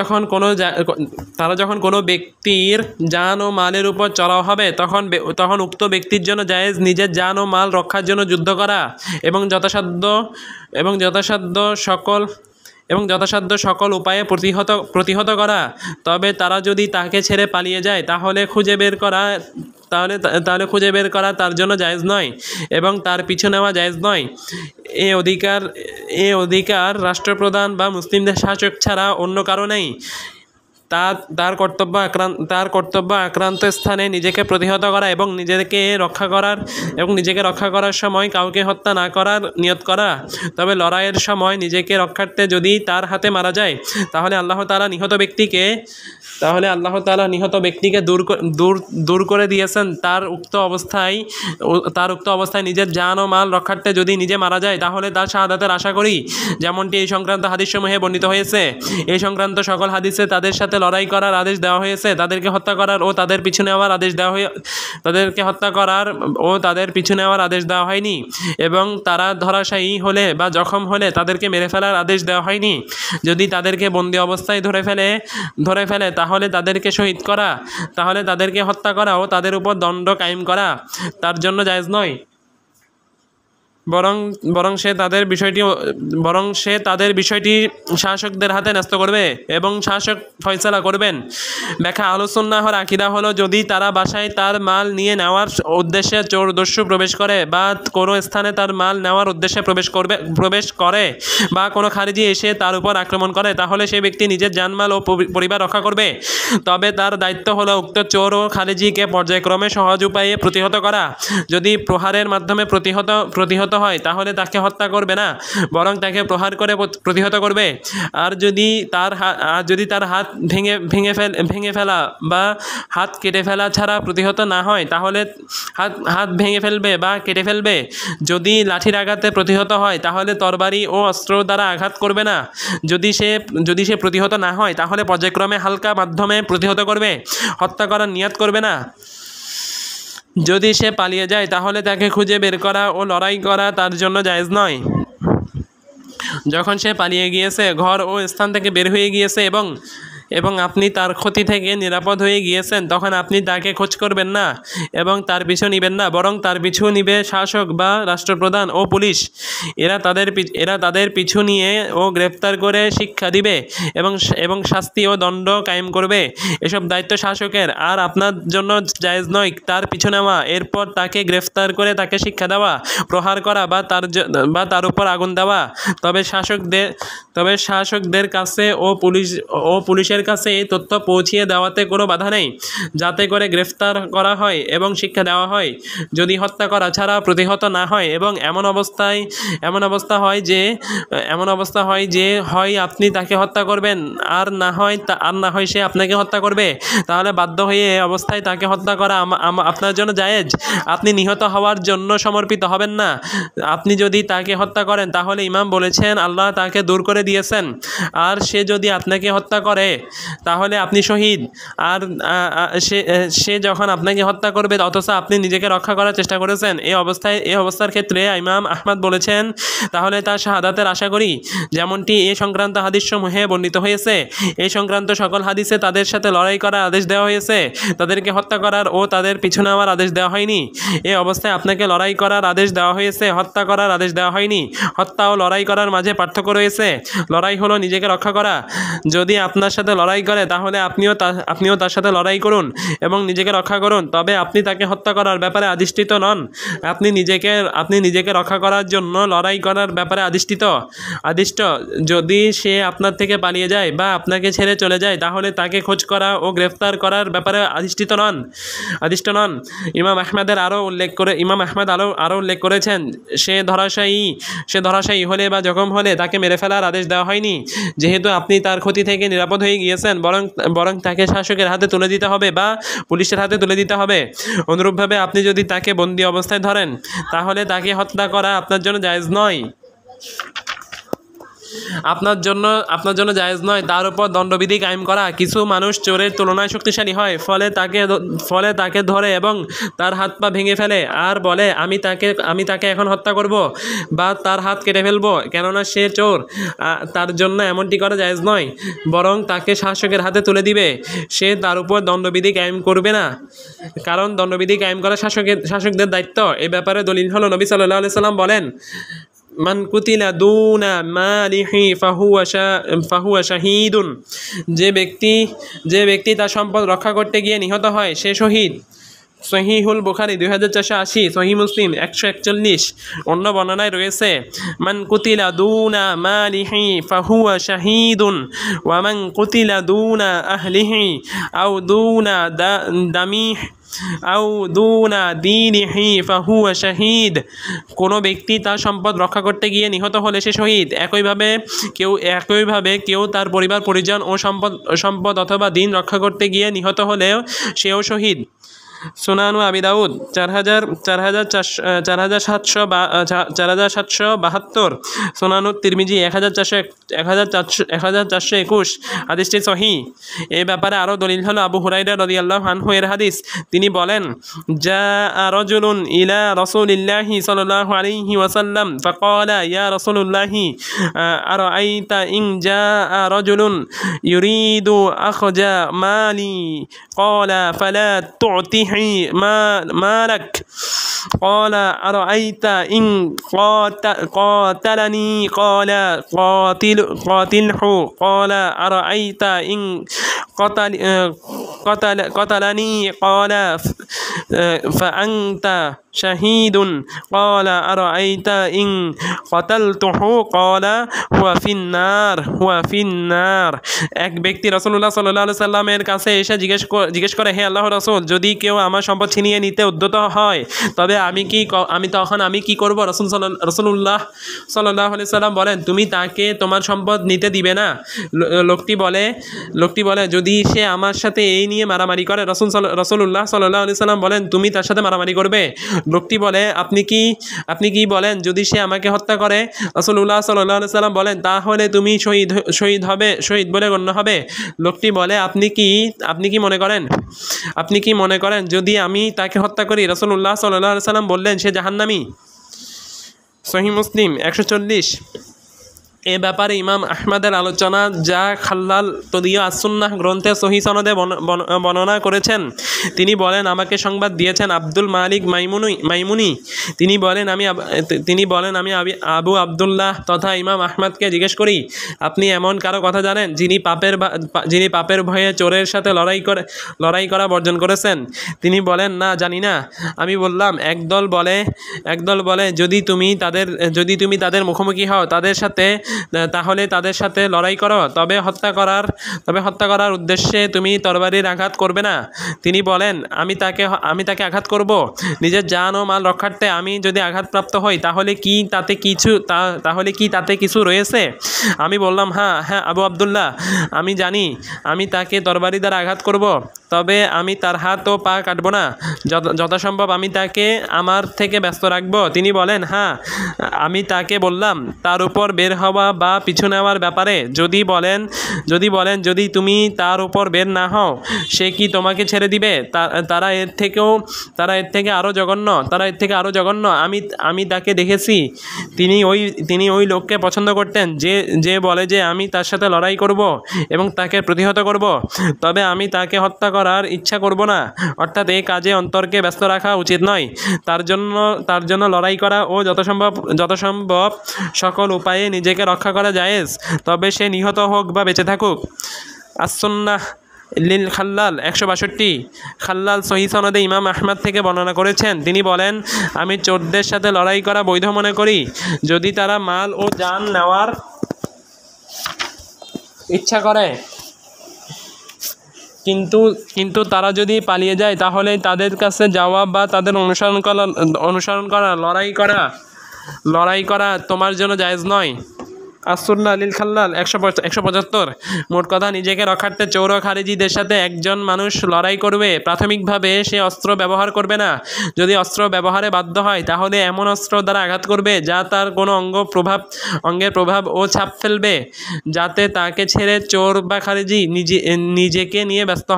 যখন কোনো ব্যক্তির জান ও মালের উপর চড়াও হবে তখন উক্ত ব্যক্তির জন্য জায়েজ নিজের জান ও মাল রক্ষার জন্য যুদ্ধ করা এবং যথাসাধ্য সকল উপায়ে প্রতিহত করা। তবে তারা যদি তাকে ছেড়ে পালিয়ে যায় তাহলে খুঁজে বের করা তার জন্য জায়েজ নয় এবং তার পিছু নেওয়া জায়েজ নয়। এ অধিকার রাষ্ট্রপ্রধান বা মুসলিমদের শাসক ছাড়া অন্য কারো নেই। তার কর্তব্য আক্রান্ত স্থানে নিজেকে প্রতিহত করা এবং নিজেকে রক্ষা করার সময় কাউকে হত্যা না করার নিয়ত করা। তবে লড়াইয়ের সময় নিজেকে রক্ষার্থে যদি তার হাতে মারা যায় তাহলে আল্লাহ তাআলা নিহত ব্যক্তিকে দূর করে দিয়েছেন। তার উক্ত অবস্থায় নিজের জান ও মাল রক্ষার্থে যদি নিজে মারা যায় তাহলে তার শাহাদাতের আশা করি, যেমনটি এই সংক্রান্ত হাদিসসমূহে বর্ণিত হয়েছে। এই সংক্রান্ত সকল হাদিসে তাদের সাথে লড়াই করার আদেশ দেওয়া হয়েছে, তাদেরকে হত্যা করার ও তাদের পিছু নেওয়ার আদেশ দেওয়া হয়নি এবং তারা ধরাশায়ী হলে বা জখম হলে তাদেরকে মেরে ফেলার আদেশ দেওয়া হয়নি। যদি তাদেরকে বন্দী অবস্থায় ধরে ফেলে তাহলে তাদেরকে শহীদ করা, তাহলে তাদেরকে হত্যা করা ও তাদের উপর দণ্ড কায়েম করা তার জন্য জায়েজ নয়, বরং সে তাদের বিষয়টি শাসকদের হাতে ন্যস্ত করবে এবং শাসক ফয়সালা করবেন। ব্যাখ্যা। আহলুস সুন্নাহর আকীদা হলো, যদি তারা বাসায় তার মাল নিয়ে নেওয়ার উদ্দেশ্যে চোর দস্যু প্রবেশ করে বা কোনো স্থানে তার মাল নেওয়ার উদ্দেশ্যে প্রবেশ করে বা কোনো খারিজি এসে তার উপর আক্রমণ করে তাহলে সে ব্যক্তি নিজের জানমাল ও পরিবার রক্ষা করবে। তবে তার দায়িত্ব হলো উক্ত চোর ও খারিজিকে পর্যায়ক্রমে সহজ উপায়ে প্রতিহত করা। যদি প্রহারের মাধ্যমে প্রতিহত হয় তাহলে তাকে হত্যা করবে না, বরং তাকে প্রহার করে প্রতিহত করবে। আর যদি তার হাত ভেঙে ফেলা বা হাত কেটে ফেলা ছাড়া প্রতিহত না হয় তাহলে হাত ভেঙে ফেলবে বা কেটে ফেলবে। যদি লাঠির আঘাতে প্রতিহত হয় তাহলে তরবারি ও অস্ত্র দ্বারা আঘাত করবে না। যদি সে প্রতিহত না হয় তাহলে পর্যায়ক্রমে হালকা মাধ্যমে প্রতিহত করবে, হত্যা করার নিয়ত করবে না। যদি সে পালিয়ে যায় তাহলে তাকে খুঁজে বের করা ও লড়াই করা তার জন্য জায়েজ নয়। যখন সে পালিয়ে গিয়েছে, ঘর ও স্থান থেকে বের হয়ে গিয়েছে এবং এবং আপনি তার ক্ষতি থেকে নিরাপদ হয়ে গিয়েছেন, তখন আপনি তাকে খোঁজ করবেন না এবং তার পিছু নিবেন না, বরং তার পিছু নিবে শাসক বা রাষ্ট্রপ্রধান ও পুলিশ। এরা তাদের পিছু নিয়ে ও গ্রেফতার করে শিক্ষা দিবে এবং শাস্তি ও দণ্ড কায়েম করবে। এসব দায়িত্ব শাসকের, আর আপনার জন্য জায়েজ নয় তার পিছু নেওয়া, এরপর তাকে গ্রেফতার করে তাকে শিক্ষা দেওয়া, প্রহার করা বা তার উপর আগুন দেওয়া। তবে শাসকদের কাছে ও পুলিশের কাছে এই তথ্য পৌঁছিয়ে দেওয়াতে কোনো বাধা নেই, যাতে করে গ্রেফতার করা হয় এবং শিক্ষা দেওয়া হয়, যদি হত্যা করা ছাড়া প্রতিহত না হয়। এবং এমন অবস্থা হয় যে হয় আপনি তাকে হত্যা করবেন আর না হয় সে আপনাকে হত্যা করবে, তাহলে বাধ্য হয়ে এই অবস্থায় তাকে হত্যা করা আপনার জন্য জায়েজ। আপনি নিহত হওয়ার জন্য সমর্পিত হবেন না। আপনি যদি তাকে হত্যা করেন তাহলে ইমাম বলেছেন আল্লাহ তাকে দূর করে দিয়েছেন, আর সে যদি আপনাকে হত্যা করে তাহলে আপনি শহীদ। আর সে যখন আপনাকে হত্যা করবে অথচ আপনি নিজেকে রক্ষা করার চেষ্টা করেছেন, এই অবস্থার ক্ষেত্রে ইমাম আহমদ বলেছেন তাহলে তার শাহাদাতের আশা করি, যেমনটি এ সংক্রান্ত হাদিসসমূহে বর্ণিত হয়েছে। এই সংক্রান্ত সকল হাদিসে তাদের সাথে লড়াই করার আদেশ দেওয়া হয়েছে, তাদেরকে হত্যা করার ও তাদের পিছু নেওয়ার আদেশ দেওয়া হয়নি। এই অবস্থায় আপনাকে লড়াই করার আদেশ দেওয়া হয়েছে, হত্যা করার আদেশ দেওয়া হয়নি। হত্যা ও লড়াই করার মাঝে পার্থক্য রয়েছে। লড়াই হলো নিজেকে রক্ষা করা। যদি আপনার সাথে লড়াই করে তাহলে আপনিও তার সাথে লড়াই করুন এবং নিজেকে রক্ষা করুন, তবে আপনি তাকে হত্যা করার ব্যাপারে আদিষ্টিত নন। আপনি নিজেকে রক্ষা করার জন্য লড়াই করার ব্যাপারে আদিষ্ট। যদি সে আপনার থেকে পালিয়ে যায় বা আপনাকে ছেড়ে চলে যায় তাহলে তাকে খোঁজ করা ও গ্রেফতার করার ব্যাপারে আদিষ্ট নন। ইমাম আহমদ আরও উল্লেখ করেছেন সে ধরাশায়ী হলে বা জখম হলে তাকে মেরে ফেলার আদেশ দেওয়া হয়নি, যেহেতু আপনি তার ক্ষতি থেকে নিরাপদ হয়ে গিয়েছেন, বরং তাকে শাসকের হাতে তুলে দিতে হবে বা পুলিশের হাতে তুলে দিতে হবে। অনুরূপভাবে আপনি যদি তাকে বন্দী অবস্থায় ধরেন তাহলে তাকে হত্যা করা আপনার জন্য জায়েজ নয়। জায়েজ নয় তার উপর দণ্ডবিধি কায়েম করা। কিছু মানুষ চোরের তুলনায় শক্তিশালী হয়, ফলে তাকে ধরে এবং তার হাত পা ভেঙে ফেলে আর বলে আমি তাকে এখন হত্যা করব বা তার হাত কেটে ফেলবো, কেননা সে চোর। তার জন্য এমনটি করা জায়েজ নয়, বরং তাকে শাসকের হাতে তুলে দিবে। সে তার উপর দণ্ডবিধি কায়েম করবে না, কারণ দণ্ডবিধি কায়েম করা শাসকদের দায়িত্ব। এ ব্যাপারে দলিল হলো নবী সাল্লাল্লাহু আলাইহি সাল্লাম বলেন মান কুতিলা দুনা মালিহি ফাহুয়া শাহীদুন, যে ব্যক্তি তার সম্পদ রক্ষা করতে গিয়ে নিহত হয় সে শহীদ। সহিহুল বুখারী 2480, সহিহ মুসলিম 141। অন্য বর্ণনায় রয়েছে মান কুতিলা দুনা মালিহি ফাহুয়া শাহীদুন ওয়া মান কুতিলা দুনা আহলিহি আও দুনা দামিহি আও দুনা দীনিহি ফাহুয়া শাহীদ। কোনো ব্যক্তি তার সম্পদ রক্ষা করতে গিয়ে নিহত হলে সে শহীদ। একইভাবে কেউ তার পরিবার পরিজন ও সম্পদ অথবা দিন রক্ষা করতে গিয়ে নিহত হলেও সেও শহীদ। সুনান আবি দাউদ 4772, সুনান তিরমিজি 1421, হাদিসটি সহিহ। এই ব্যাপারে আরও দলিল হলো আবু হুরায়রা রাদিয়াল্লাহু আনহু এর হাদিস। তিনি বলেন জাআ রাজুলুন ইলা রাসূলিল্লাহি সাল্লাল্লাহু আলাইহি ওয়াসাল্লাম ফাকালা ইয়া রাসূলুল্লাহি আরাআইতা ইন জাআ রাজুলুন ইউরিদু আখজা মালি ক্বালা ফালা তু'তিহি মালাক ক্বালা আরাআইতা ইন قاتلني قال قاتله قال أرأيت إن قتلني قال فأنت شهيد قال أرأيت إن قتلته قال هو في النار। এক ব্যক্তি রাসূলুল্লাহ সাল্লাল্লাহু আলাইহি সাল্লামের কাছে এসে জিজ্ঞেস করে, হে আল্লাহর রাসূল, যদি কেউ আমার সম্পদ ছিনিয়ে নিতে উদ্যত হয় তবে আমি কি করব? রাসূলুল্লাহ সাল্লাল্লাহু আলাইহি সাল্লাম বলেন, তুমি তাকে তোমার সম্পদ নিতে দিবে না। লোকটি বলে যদি সে আমার সাথে এই নিয়ে মারামারি করে। রাসূলুল্লাহ সাল্লাল্লাহু আলাইহি সাল্লাম বলেন, তুমি তার সাথে মারামারি করবে? লোকটি বলে, আপনি কি বলেন যদি সে আমাকে হত্যা করে? রাসূলুল্লাহ সাল্লাল্লাহু আলাইহি সাল্লাম বলেন, তাহলে তুমি শহীদ বলে গণ্য হবে। লোকটি বলে, আপনি কি মনে করেন যদি আমি তাকে হত্যা করি? রাসূলুল্লাহ সাল্লাল্লাহু আলাইহি সাল্লাম বললেন, সে জাহান্নামী। সহিহ মুসলিম 140। এ ব্যাপারে ইমাম আহমদের আলোচনা যা খাল্লাল তদীয় আসুন্নাহ গ্রন্থে সহি সনদে বর্ণনা করেছেন। তিনি বলেন, আমাকে সংবাদ দিয়েছেন আব্দুল মালিক মাইমুনি। তিনি বলেন আমি আবু আবদুল্লাহ তথা ইমাম আহমদকে জিজ্ঞেস করি, আপনি এমন কারো কথা জানেন যিনি পাপের ভয়ে চোরের সাথে লড়াই করা বর্জন করেছেন? তিনি বলেন, না, জানি না। আমি বললাম, একদল বলে যদি তুমি তাদের মুখোমুখি হও তাহলে তাদের সাথে লড়াই করো, তবে হত্যা করার উদ্দেশ্যে তুমি তরবারির আঘাত করবে না। তিনি বলেন, আমি তাকে আঘাত করব নিজের জান ও মাল রক্ষার্থে। আমি যদি আঘাতপ্রাপ্ত হই তাহলে কি তাতে কিছু রয়েছে? আমি বললাম, হ্যাঁ আবু আবদুল্লাহ, আমি জানি আমি তাকে তরবারি দ্বারা আঘাত করব, তবে আমি তার হাত ও পা কাটব না। যথাসম্ভব আমি তাকে আমার থেকে ব্যস্ত রাখব। তিনি বলেন, হ্যাঁ। আমি তাকে বললাম, তার উপর বের হওয়া বা পিছু নেওয়ার ব্যাপারে যদি তুমি তার উপর বের না হও, সে কি তোমাকে ছেড়ে দিবে? তারা এর থেকে আরও জঘন্য। আমি তাকে দেখেছি, তিনি ওই লোককে পছন্দ করতেন যে বলে যে আমি তার সাথে লড়াই করব এবং তাকে প্রতিহত করব, তবে আমি তাকে হত্যা করার ইচ্ছা করব না। অর্থাৎ এই কাজে অন্তরকে ব্যস্ত রাখা উচিত নয়। তার জন্য লড়াই করা ও যথাসম্ভব সকল উপায়ে নিজেকে রক্ষা করা জায়েজ, তবে সে নিহত হোক বা বেঁচে থাকুক। আসুন্নাহ লিল খাল্লাল 162। খাল্লাল সহি সনদে ইমাম আহমদ থেকে বর্ণনা করেছেন। তিনি বলেন, আমি চোরদের সাথে লড়াই করা বৈধ মনে করি যদি তারা মাল ও জান নেওয়ার ইচ্ছা করে, কিন্তু তারা যদি পালিয়ে যায় তাহলে তাদের কাছে যাওয়া বা তাদের অনুসরণ করা লড়াই করা তোমার জন্য জায়েজ নয়। আসুন্নাহ লিল খাল্লাল 175। মোট কথা, নিজেকে রক্ষার্থে চোর ও খারিজিদের সাথে একজন মানুষ লড়াই করবে, প্রাথমিকভাবে সে অস্ত্র ব্যবহার করবে না। যদি অস্ত্র ব্যবহারে বাধ্য হয় তাহলে এমন অস্ত্র দ্বারা আঘাত করবে যা তার কোনো অঙ্গের প্রভাব ও ছাপ ফেলবে, যাতে তাকে ছেড়ে চোর বা খারিজি নিজেকে নিয়ে ব্যস্ত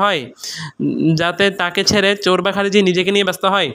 হয়।